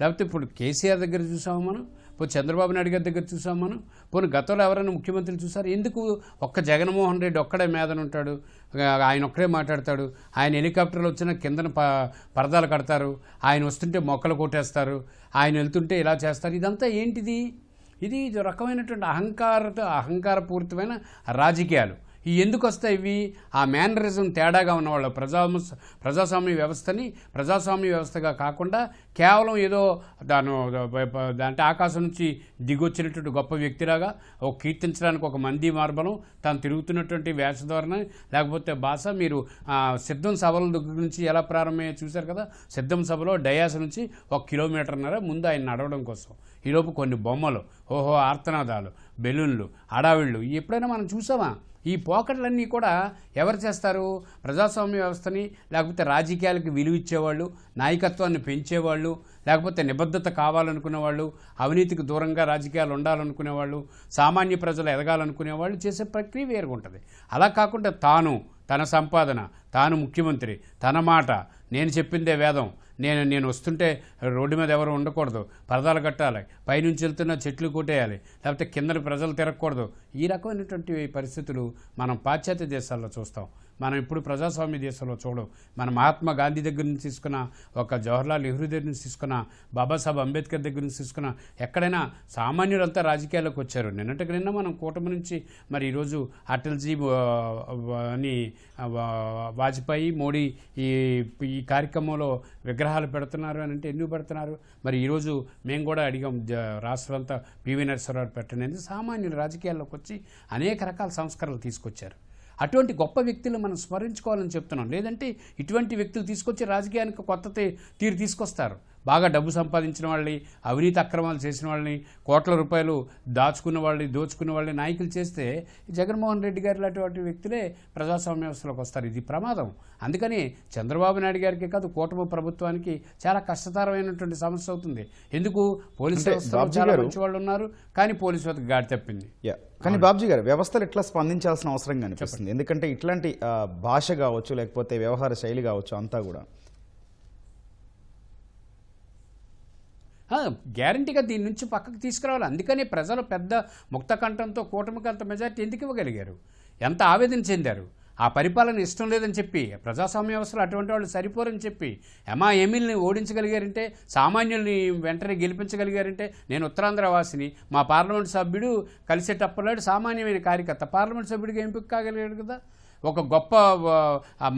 Speaker 2: లేకపోతే ఇప్పుడు కేసీఆర్ దగ్గర చూసామా మనం? ఇప్పుడు చంద్రబాబు నాయుడు గారి దగ్గర చూసాం మనం? పోనీ గతంలో ఎవరైనా ముఖ్యమంత్రులు చూసారు? ఎందుకు ఒక్క జగన్మోహన్ రెడ్డి ఒక్కడే మీదన ఉంటాడు, ఆయన ఒక్కడే మాట్లాడతాడు, ఆయన హెలికాప్టర్లు వచ్చిన కిందన పరదాలు కడతారు, ఆయన వస్తుంటే మొక్కలు కొట్టేస్తారు, ఆయన వెళ్తుంటే ఇలా చేస్తారు. ఇదంతా ఏంటిది? ఇది రకమైనటువంటి అహంకారపూరితమైన రాజకీయాలు. ఎందుకు వస్తాయి ఇవి? ఆ మేనరిజం తేడాగా ఉన్నవాళ్ళు ప్రజాస్వామ్య వ్యవస్థని ప్రజాస్వామ్య వ్యవస్థగా కాకుండా కేవలం ఏదో దాంట్లో ఆకాశం నుంచి దిగొచ్చినటువంటి గొప్ప వ్యక్తిలాగా కీర్తించడానికి ఒక మంది మార్బలం, తాను తిరుగుతున్నటువంటి వేషధోరణ, లేకపోతే భాష. మీరు సిద్ధం సభల దగ్గర నుంచి ఎలా ప్రారంభమయ్యో చూశారు కదా. సిద్ధం సభలో డయాస్ నుంచి 1 కిలోమీటర్న్నర ముందు ఆయన నడవడం కోసం, ఈలోపు కొన్ని బొమ్మలు, ఆర్తనాదాలు, బెలూన్లు, హడావిళ్ళు ఎప్పుడైనా మనం చూసామా? ఈ పోకట్లన్నీ కూడా ఎవరు చేస్తారు? ప్రజాస్వామ్య వ్యవస్థని, లేకపోతే రాజకీయాలకు విలువ ఇచ్చేవాళ్ళు, నాయకత్వాన్ని పెంచేవాళ్ళు, లేకపోతే నిబద్ధత కావాలనుకునే వాళ్ళు, అవినీతికి దూరంగా రాజకీయాలు ఉండాలనుకునేవాళ్ళు, సామాన్య ప్రజలు ఎదగాలనుకునేవాళ్ళు చేసే ప్రక్రియ వేరుగా ఉంటుంది. అలా కాకుండా తన సంపాదన, తాను ముఖ్యమంత్రి, తన మాట, నేను చెప్పిందే వేదం, నేను వస్తుంటే రోడ్డు మీద ఎవరు ఉండకూడదు, పరదాలు కట్టాలి, పైనుంచి వెళ్తున్న చెట్లు కొట్టేయాలి, లేకపోతే కింద ప్రజలు తిరగకూడదు, ఈ రకమైనటువంటి పరిస్థితులు మనం పాశ్చాత్య దేశాల్లో చూస్తాం. మనం ఇప్పుడు ప్రజాస్వామ్య దేశంలో చూడం. మన మహాత్మా గాంధీ దగ్గర నుంచి తీసుకున్న, ఒక జవహర్లాల్ నెహ్రూ దగ్గర నుంచి తీసుకున్న, బాబాసాహెబ్ అంబేద్కర్ దగ్గర నుంచి తీసుకున్న, ఎక్కడైనా సామాన్యులంతా రాజకీయాల్లోకి వచ్చారు. నిన్న మనం కూటమి నుంచి మరి ఈరోజు అటల్జీ అని వాజ్పేయి, మోడీ ఈ కార్యక్రమంలో విగ్రహాలు పెడుతున్నారు అని అంటే ఎందుకు పెడుతున్నారు? మరి ఈరోజు మేము కూడా అడిగాం, రాష్ట్రాలంతా పివి నరసింహారావు పెట్టండి. సామాన్యులు రాజకీయాల్లోకి వచ్చి అనేక రకాల సంస్కరణలు తీసుకొచ్చారు. అటువంటి గొప్ప వ్యక్తులు మనం స్మరించుకోవాలని చెప్తున్నాం. లేదంటే ఇటువంటి వ్యక్తులు తీసుకొచ్చి రాజకీయానికి కొత్త తీరు తీసుకొస్తారు. బాగా డబ్బు సంపాదించిన వాళ్ళని, అవినీతి అక్రమాలు చేసిన వాళ్ళని, కోట్ల రూపాయలు దోచుకున్న వాళ్ళని నాయకులు చేస్తే జగన్మోహన్ రెడ్డి గారు లాంటి వ్యక్తులే ప్రజాస్వామ్య వ్యవస్థలోకి వస్తారు. ఇది ప్రమాదం. అందుకని చంద్రబాబు నాయుడు గారికి కాదు, కూటమి ప్రభుత్వానికి చాలా కష్టతరమైనటువంటి సమస్య అవుతుంది. ఎందుకు? పోలీసు వ్యవస్థలో చాలా మంచి వాళ్ళు ఉన్నారు, కానీ పోలీసు వ్యవస్థ గాడి తప్పింది.
Speaker 1: కానీ బాబ్జీ గారు, వ్యవస్థలు ఇట్లా స్పందించాల్సిన అవసరం కనిపిస్తుంది. ఎందుకంటే ఇట్లాంటి భాష కావచ్చు, లేకపోతే వ్యవహార శైలి కావచ్చు, అంతా కూడా
Speaker 2: గ్యారంటీగా దీని నుంచి పక్కకు తీసుకురావాలి. అందుకని ప్రజలు పెద్ద ముక్తకంఠంతో కూటమికి అంత మెజార్టీ ఎందుకు ఇవ్వగలిగారు? ఎంత ఆవేదన చెందారు? ఆ పరిపాలన ఇష్టం లేదని చెప్పి, ప్రజాస్వామ్య వ్యవస్థలో అటువంటి వాళ్ళు సరిపోరని చెప్పి ఎంఎల్ని ఓడించగలిగారంటే, సామాన్యుల్ని వెంటనే గెలిపించగలిగారంటే, నేను ఉత్తరాంధ్ర వాసిని, మా పార్లమెంట్ సభ్యుడు కలిసేటప్పలాడు సామాన్యమైన కార్యకర్త పార్లమెంట్ సభ్యుడిగా ఎంపిక కాగలిగాడు కదా. ఒక గొప్ప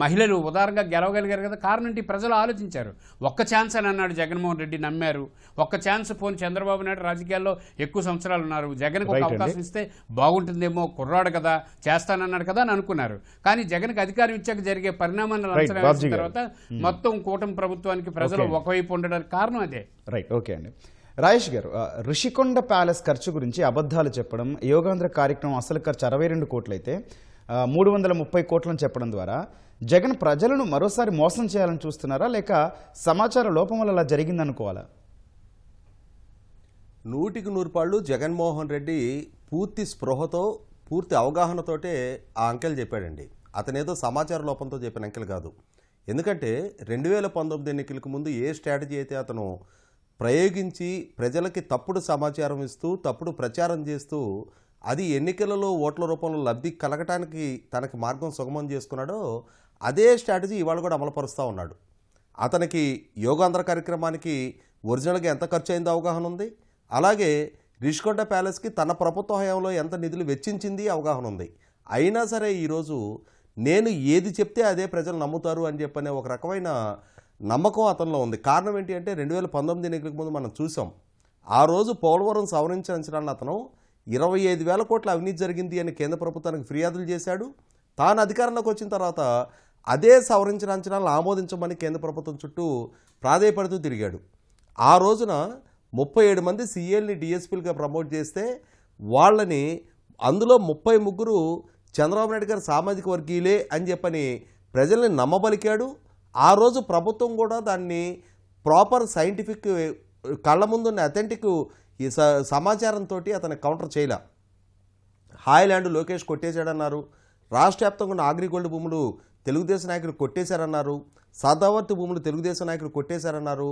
Speaker 2: మహిళలు ఉదారంగా గెలవగలిగారు కదా. కారణం ఏంటి? ప్రజలు ఆలోచించారు. ఒక్క ఛాన్స్ అని అన్నాడు జగన్మోహన్ రెడ్డి, నమ్మారు. ఒక్క ఛాన్స్ పోని చంద్రబాబు నాయుడు రాజకీయాల్లో ఎక్కువ సంవత్సరాలు ఉన్నారు, జగన్కి ఒక అవకాశం ఇస్తే బాగుంటుందేమో, కుర్రాడు కదా, చేస్తానన్నాడు కదా అని అనుకున్నారు. కానీ జగన్కి అధికారం ఇచ్చాక జరిగే పరిణామాలను అంచనా వేసిన తర్వాత మొత్తం కూటమి ప్రభుత్వానికి ప్రజలు ఒకవైపు ఉండడానికి కారణం అదే.
Speaker 1: రైట్, ఓకే అండి. రాజేష్ గారు, ఋషికొండ ప్యాలెస్ ఖర్చు గురించి అబద్ధాలు చెప్పడం, యోగాంధ్ర కార్యక్రమం అసలు ఖర్చు 62 కోట్లయితే 330 కోట్లను చెప్పడం ద్వారా జగన్ ప్రజలను మరోసారి మోసం చేయాలని చూస్తున్నారా, లేక సమాచార లోపం వల్ల అలా జరిగిందనుకోవాలా?
Speaker 3: 100% జగన్మోహన్ రెడ్డి పూర్తి స్పృహతో, పూర్తి అవగాహనతోటే ఆ అంకెలు చెప్పాడండి. అతనేదో సమాచార లోపంతో చెప్పిన అంకెలు కాదు. ఎందుకంటే 2019 ఎన్నికలకు ముందు ఏ స్ట్రాటజీ అయితే అతను ప్రయోగించి ప్రజలకి తప్పుడు సమాచారం ఇస్తూ, తప్పుడు ప్రచారం చేస్తూ, అది ఎన్నికలలో ఓట్ల రూపంలో లబ్ధి కలగటానికి తనకి మార్గం సుగమం చేసుకున్నాడో, అదే స్ట్రాటజీ ఇవాళ కూడా అమలుపరుస్తూ ఉన్నాడు. అతనికి యోగాంధ్ర కార్యక్రమానికి ఒరిజినల్గా ఎంత ఖర్చు అయిందో అవగాహన ఉంది. అలాగే రిషికొండ ప్యాలెస్కి తన ప్రభుత్వ హయాంలో ఎంత నిధులు వెచ్చించింది అవగాహన ఉంది. అయినా సరే ఈరోజు నేను ఏది చెప్తే అదే ప్రజలు నమ్ముతారు అని చెప్పనే ఒక రకమైన నమ్మకం అతనిలో ఉంది. కారణం ఏంటి అంటే 2019 ఎన్నికలకు ముందు మనం చూసాం. ఆ రోజు పోలవరం సవరించిన అతను 25,000 కోట్ల అవినీతి జరిగింది అని కేంద్ర ప్రభుత్వానికి ఫిర్యాదులు చేశాడు. తాను అధికారంలోకి వచ్చిన తర్వాత అదే సవరించిన అంచనాలను ఆమోదించమని కేంద్ర ప్రభుత్వం చుట్టూ ప్రాధేయపడుతూ తిరిగాడు. ఆ రోజున 37 మంది సీఏల్ని డిఎస్పీలుగా ప్రమోట్ చేస్తే వాళ్ళని అందులో 33 చంద్రబాబు నాయుడు గారు సామాజిక వర్గీయులే అని చెప్పని ప్రజల్ని నమ్మబలికాడు. ఆ రోజు ప్రభుత్వం కూడా దాన్ని ప్రాపర్ సైంటిఫిక్ కళ్ళ ముందున్న అథెంటిక్ ఈ సమాచారంతో అతను కౌంటర్ చేయలే. హాయ్లాండ్ లోకేష్ కొట్టేశాడన్నారు. రాష్ట్ర వ్యాప్తంగా ఉన్న అగ్రిగోల్డ్ భూములు తెలుగుదేశం నాయకులు కొట్టేశారన్నారు. సదావర్తి భూములు తెలుగుదేశం నాయకులు కొట్టేశారన్నారు.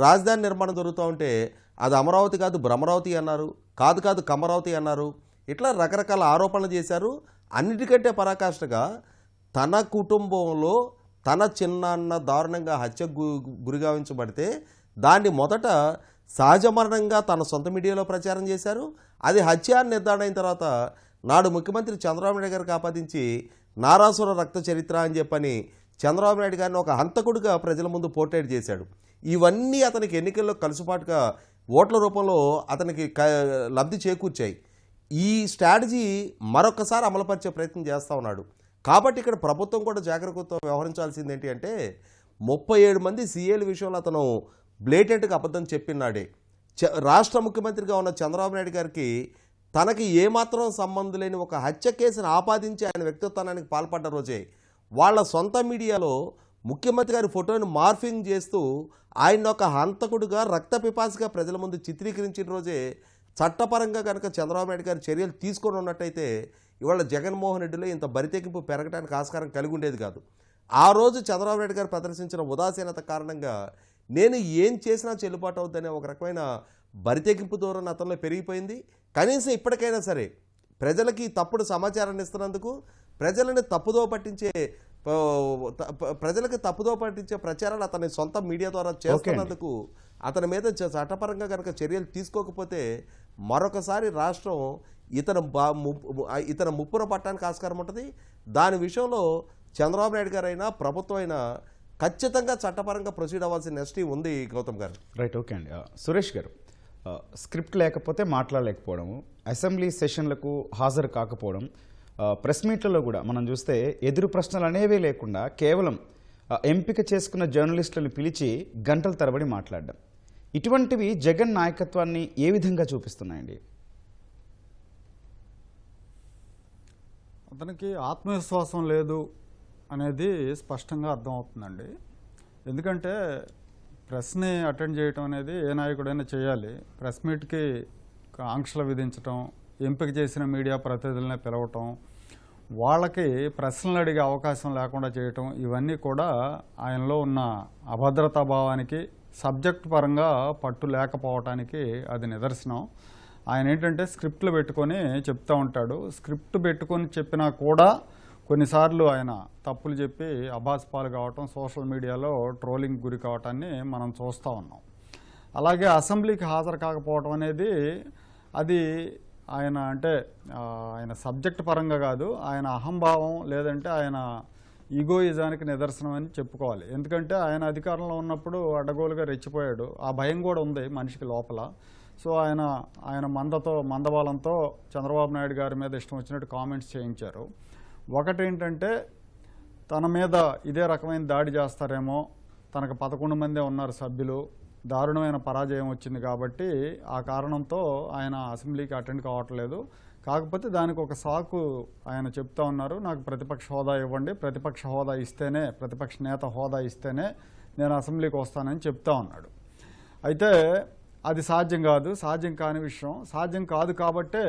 Speaker 3: రాజధాని నిర్మాణం జరుగుతూ ఉంటే అది అమరావతి కాదు భ్రమరావతి అన్నారు. కాదు కమరావతి అన్నారు. ఇట్లా రకరకాల ఆరోపణలు చేశారు. అన్నిటికంటే పరాకాష్ఠగా తన కుటుంబంలో తన చిన్నాన్న దారుణంగా హత్యకు గురిగావించబడితే దాన్ని మొదట సహజ మరణంగా తన సొంత మీడియాలో ప్రచారం చేశారు. అది హత్య అని నిర్ధారణ అయిన తర్వాత నాడు ముఖ్యమంత్రి చంద్రబాబు నాయుడు గారికి ఆపాదించి నారాసుర రక్త చరిత్ర అని చెప్పని చంద్రబాబు నాయుడు గారిని ఒక హంతకుడిగా ప్రజల ముందు పోర్ట్రేట్ చేశాడు. ఇవన్నీ అతనికి ఎన్నికల్లో కలుసుపాటుగా ఓట్ల రూపంలో అతనికి లబ్ధి చేకూర్చాయి. ఈ స్ట్రాటజీ మరొకసారి అమలుపరిచే ప్రయత్నం చేస్తూ ఉన్నాడు. కాబట్టి ఇక్కడ ప్రభుత్వం కూడా జాగ్రత్తతో వ్యవహరించాల్సింది ఏంటి అంటే 37 మంది సీఏల విషయంలో అతను బ్లేటెంట్గా అబద్ధం చెప్పినాడే. రాష్ట్ర ముఖ్యమంత్రిగా ఉన్న చంద్రబాబు నాయుడు గారికి తనకి ఏమాత్రం సంబంధం లేని ఒక హత్య కేసును ఆపాదించి ఆయన వ్యక్తిత్వానికి పాల్పడ్డ రోజే వాళ్ళ సొంత మీడియాలో ముఖ్యమంత్రి గారి ఫోటోని మార్ఫింగ్ చేస్తూ ఆయన ఒక హంతకుడుగా రక్త పిపాసిగా ప్రజల ముందు చిత్రీకరించిన రోజే చట్టపరంగా కనుక చంద్రబాబు నాయుడు గారు చర్యలు తీసుకొని ఉన్నట్టయితే ఇవాళ జగన్మోహన్ రెడ్డిలో ఇంత బరితెగింపు పెరగడానికి ఆస్కారం కలిగి ఉండేది కాదు. ఆ రోజు చంద్రబాబు నాయుడు గారు ప్రదర్శించిన ఉదాసీనత కారణంగా నేను ఏం చేసినా చెల్లుబాటు అవుతుందనే ఒక రకమైన బరితెగింపు ధోరణి అతనిలో పెరిగిపోయింది. కనీసం ఇప్పటికైనా సరే ప్రజలకి తప్పుడు సమాచారాన్ని ఇస్తున్నందుకు, ప్రజలకు తప్పుదో పట్టించే ప్రచారాలు అతని సొంత మీడియా ద్వారా చేస్తున్నందుకు అతని మీద చట్టపరంగా కనుక చర్యలు తీసుకోకపోతే మరొకసారి రాష్ట్రం ఇతను ముప్పున పట్టడానికి ఆస్కారం ఉంటుంది. దాని విషయంలో చంద్రబాబు నాయుడు గారైనా ప్రభుత్వం అయినా ఖచ్చితంగా చట్టపరంగా ప్రొసీడ్ అవ్వాల్సిన నెస్టీ ఉంది. గౌతమ్ గారు
Speaker 1: రైట్, ఓకే అండి. సురేష్ గారు, స్క్రిప్ట్ లేకపోతే మాట్లాడలేకపోవడము, అసెంబ్లీ సెషన్లకు హాజరు కాకపోవడం, ప్రెస్ మీట్లలో కూడా మనం చూస్తే ఎదురు ప్రశ్నలు అనేవే లేకుండా కేవలం ఎంపిక చేసుకున్న జర్నలిస్టులను పిలిచి గంటల తరబడి మాట్లాడడం, ఇటువంటివి జగన్ నాయకత్వాన్ని ఏ విధంగా చూపిస్తున్నాయండి?
Speaker 4: అతనికి ఆత్మవిశ్వాసం లేదు అనేది స్పష్టంగా అర్థమవుతుందండి. ఎందుకంటే ప్రెస్ని అటెండ్ చేయటం అనేది ఏ నాయకుడైనా చేయాలి. ప్రెస్ మీట్కి ఆంక్షలు విధించటం, ఎంపిక చేసిన మీడియా ప్రతినిధులనే పిలవటం, వాళ్ళకి ప్రశ్నలు అడిగే అవకాశం లేకుండా చేయటం, ఇవన్నీ కూడా ఆయనలో ఉన్న అభద్రతా భావానికి, సబ్జెక్ట్ పరంగా పట్టు లేకపోవటానికి అది నిదర్శనం. ఆయన ఏంటంటే స్క్రిప్ట్లు పెట్టుకొని చెప్తూ ఉంటాడు. స్క్రిప్ట్ పెట్టుకొని చెప్పినా కూడా కొన్నిసార్లు ఆయన తప్పులు చెప్పి అభాస్పాలు కావటం, సోషల్ మీడియాలో ట్రోలింగ్ గురి కావటాన్ని మనం చూస్తూ ఉన్నాం. అలాగే అసెంబ్లీకి హాజరు కాకపోవటం అనేది అది ఆయన ఆయన సబ్జెక్ట్ పరంగా కాదు, ఆయన అహంభావం లేదంటే ఆయన ఈగోయిజానికి నిదర్శనం అని చెప్పుకోవాలి. ఎందుకంటే ఆయన అధికారంలో ఉన్నప్పుడు అడ్డగోలుగా రెచ్చిపోయాడు. ఆ భయం కూడా ఉంది మనిషికి లోపల. సో ఆయన మందబలంతో చంద్రబాబు నాయుడు గారి మీద ఇష్టం వచ్చినట్టు కామెంట్స్ చేయించారు. ఒకటేంటంటే తన మీద ఇదే రకమైన దాడి చేస్తారేమో, తనకు 11 మందే ఉన్నారు సభ్యులు, దారుణమైన పరాజయం వచ్చింది కాబట్టి ఆ కారణంతో ఆయన అసెంబ్లీకి అటెండ్ కావట్లేదు. కాకపోతే దానికి ఒక సాకు ఆయన చెప్తా ఉన్నారు, నాకు ప్రతిపక్ష హోదా ఇవ్వండి, ప్రతిపక్ష హోదా ఇస్తేనే, ప్రతిపక్ష నేత హోదా ఇస్తేనే నేను అసెంబ్లీకి వస్తానని చెప్తా ఉన్నాడు. అయితే అది సాధ్యం కాని విషయం. సాధ్యం కాదు కాబట్టే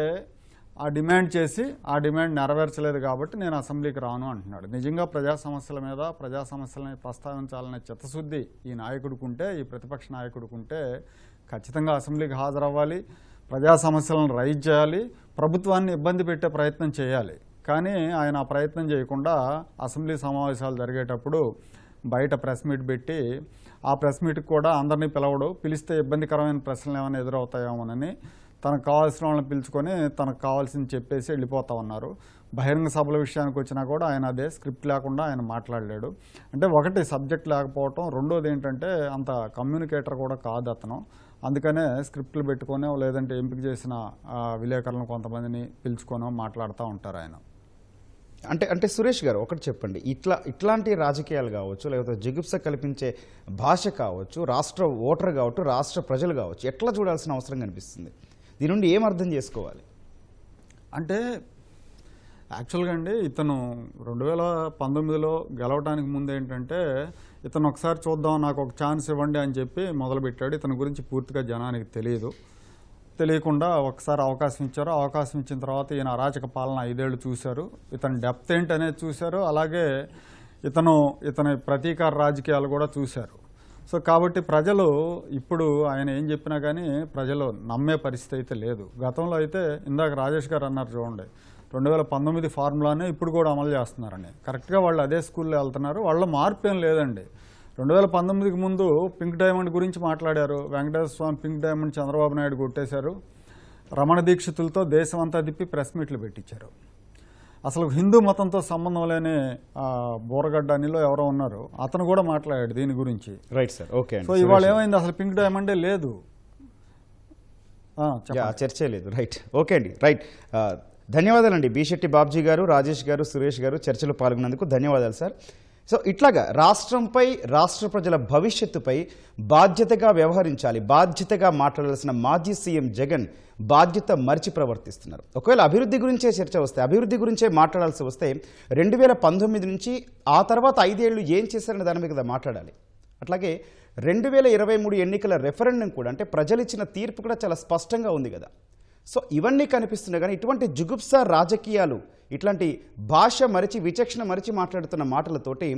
Speaker 4: ఆ డిమాండ్ చేసి ఆ డిమాండ్ నెరవేర్చలేదు కాబట్టి నేను అసెంబ్లీకి రాను అంటున్నాడు. నిజంగా ప్రజా సమస్యలని ప్రస్తావించాలనే చిత్తశుద్ధి ఈ నాయకుడికుంటే, ఈ ప్రతిపక్ష నాయకుడికుంటే ఖచ్చితంగా అసెంబ్లీకి హాజరవ్వాలి, ప్రజా సమస్యలను రైజ్ చేయాలి, ప్రభుత్వాన్ని ఇబ్బంది పెట్టే ప్రయత్నం చేయాలి. కానీ ఆయన ఆ ప్రయత్నం చేయకుండా అసెంబ్లీ సమావేశాలు జరిగేటప్పుడు బయట ప్రెస్ మీట్ పెట్టి, ఆ ప్రెస్ మీట్కి కూడా అందరినీ పిలవడు, పిలిస్తే ఇబ్బందికరమైన ప్రశ్నలు ఏమైనా ఎదురవుతాయేమోనని తనకు కావాల్సిన వాళ్ళని పిలుచుకొని తనకు కావాల్సింది చెప్పేసి వెళ్ళిపోతా ఉన్నారు. బహిరంగ సభల విషయానికి వచ్చినా కూడా ఆయన అదే స్క్రిప్ట్ లేకుండా ఆయన మాట్లాడలేడు. అంటే ఒకటి సబ్జెక్ట్ లేకపోవటం, రెండోది ఏంటంటే అంత కమ్యూనికేటర్ కూడా కాదు అతను. అందుకనే స్క్రిప్ట్లు పెట్టుకొనో లేదంటే ఎంపిక చేసిన విలేకరులను కొంతమందిని పిలుచుకొనో మాట్లాడుతూ ఉంటారు ఆయన.
Speaker 1: అంటే సురేష్ గారు ఒకటి చెప్పండి, ఇట్లాంటి రాజకీయాలు కావచ్చు, లేకపోతే జిగుప్స కల్పించే భాష కావచ్చు, రాష్ట్ర ఓటర్ కావచ్చు, రాష్ట్ర ప్రజలు కావచ్చు, ఎట్లా చూడాల్సిన అవసరం కనిపిస్తుంది? దీని నుండి ఏం అర్థం చేసుకోవాలి?
Speaker 4: అంటే యాక్చువల్గా అండి, ఇతను 2019లో గెలవడానికి ముందు ఏంటంటే ఇతను ఒకసారి చూద్దాం, నాకు ఒక ఛాన్స్ ఇవ్వండి అని చెప్పి మొదలుపెట్టాడు. ఇతని గురించి పూర్తిగా జనానికి తెలియకుండా ఒకసారి అవకాశం ఇచ్చారు. అవకాశం ఇచ్చిన తర్వాత ఈయన అరాచక పాలన 5 ఏళ్ళు చూశారు. ఇతని డెప్త్ ఏంటనేది చూశారు. అలాగే ఇతని ప్రతీకార రాజకీయాలు కూడా చూశారు. సో కాబట్టి ప్రజలు ఇప్పుడు ఆయన ఏం చెప్పినా కానీ ప్రజలు నమ్మే పరిస్థితి అయితే లేదు. గతంలో అయితే ఇందాక రాజేష్ గారు అన్నారు చూడండి, 2019 ఫార్ములానే ఇప్పుడు కూడా అమలు చేస్తున్నారని. కరెక్ట్గా వాళ్ళు అదే స్కూల్లో వెళ్తున్నారు. వాళ్ళ మార్పు ఏం లేదండి. 2019కి ముందు పింక్ డైమండ్ గురించి మాట్లాడారు. వెంకటేశ్వర స్వామి పింక్ డైమండ్ చంద్రబాబు నాయుడు కొట్టేశారు. రమణ దీక్షితులతో దేశం అంతా తిప్పి ప్రెస్ మీట్లు పెట్టించారు. అసలు హిందూ మతంతో సంబంధం లేని బోరగడ్డ అనిలో ఎవరో ఉన్నారు, అతను కూడా మాట్లాడాడు దీని గురించి.
Speaker 1: Right sir, okay.
Speaker 4: సో ఇవాళ ఏమైంది, అసలు పింక్ డైమండే లేదు,
Speaker 1: చర్చే లేదు. రైట్, ఓకే అండి. రైట్, ధన్యవాదాలండి బి శెట్టి బాబ్జీ గారు, రాజేష్ గారు, సురేష్ గారు చర్చలో పాల్గొన్నందుకు ధన్యవాదాలు సార్. సో ఇట్లాగా రాష్ట్రంపై, రాష్ట్ర ప్రజల భవిష్యత్తుపై బాధ్యతగా వ్యవహరించాలి, బాధ్యతగా మాట్లాడాల్సిన మాజీ సీఎం జగన్ బాధ్యత మరిచి ప్రవర్తిస్తున్నారు. ఒకవేళ అభివృద్ధి గురించే చర్చ వస్తే, అభివృద్ధి గురించే మాట్లాడాల్సి వస్తే 2019 నుంచి ఆ తర్వాత 5 ఏళ్ళు ఏం చేశారనే దాని మీద కదా మాట్లాడాలి. అట్లాగే 2023 ఎన్నికల రెఫరెండం కూడా, అంటే ప్రజలు ఇచ్చిన తీర్పు కూడా చాలా స్పష్టంగా ఉంది కదా. సో ఇవన్నీ కనిపిస్తున్నాయి. కానీ ఇటువంటి జుగుప్స రాజకీయాలు, ఇట్లాంటి భాష మరిచి, విచక్షణ మరిచి మాట్లాడుతున్న మాటలతోటి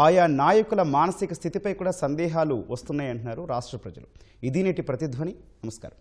Speaker 1: ఆయా నాయకుల మానసిక స్థితిపై కూడా సందేహాలు వస్తున్నాయి అంటున్నారు రాష్ట్ర ప్రజలు. ఇది నేటి ప్రతిధ్వని. నమస్కారం.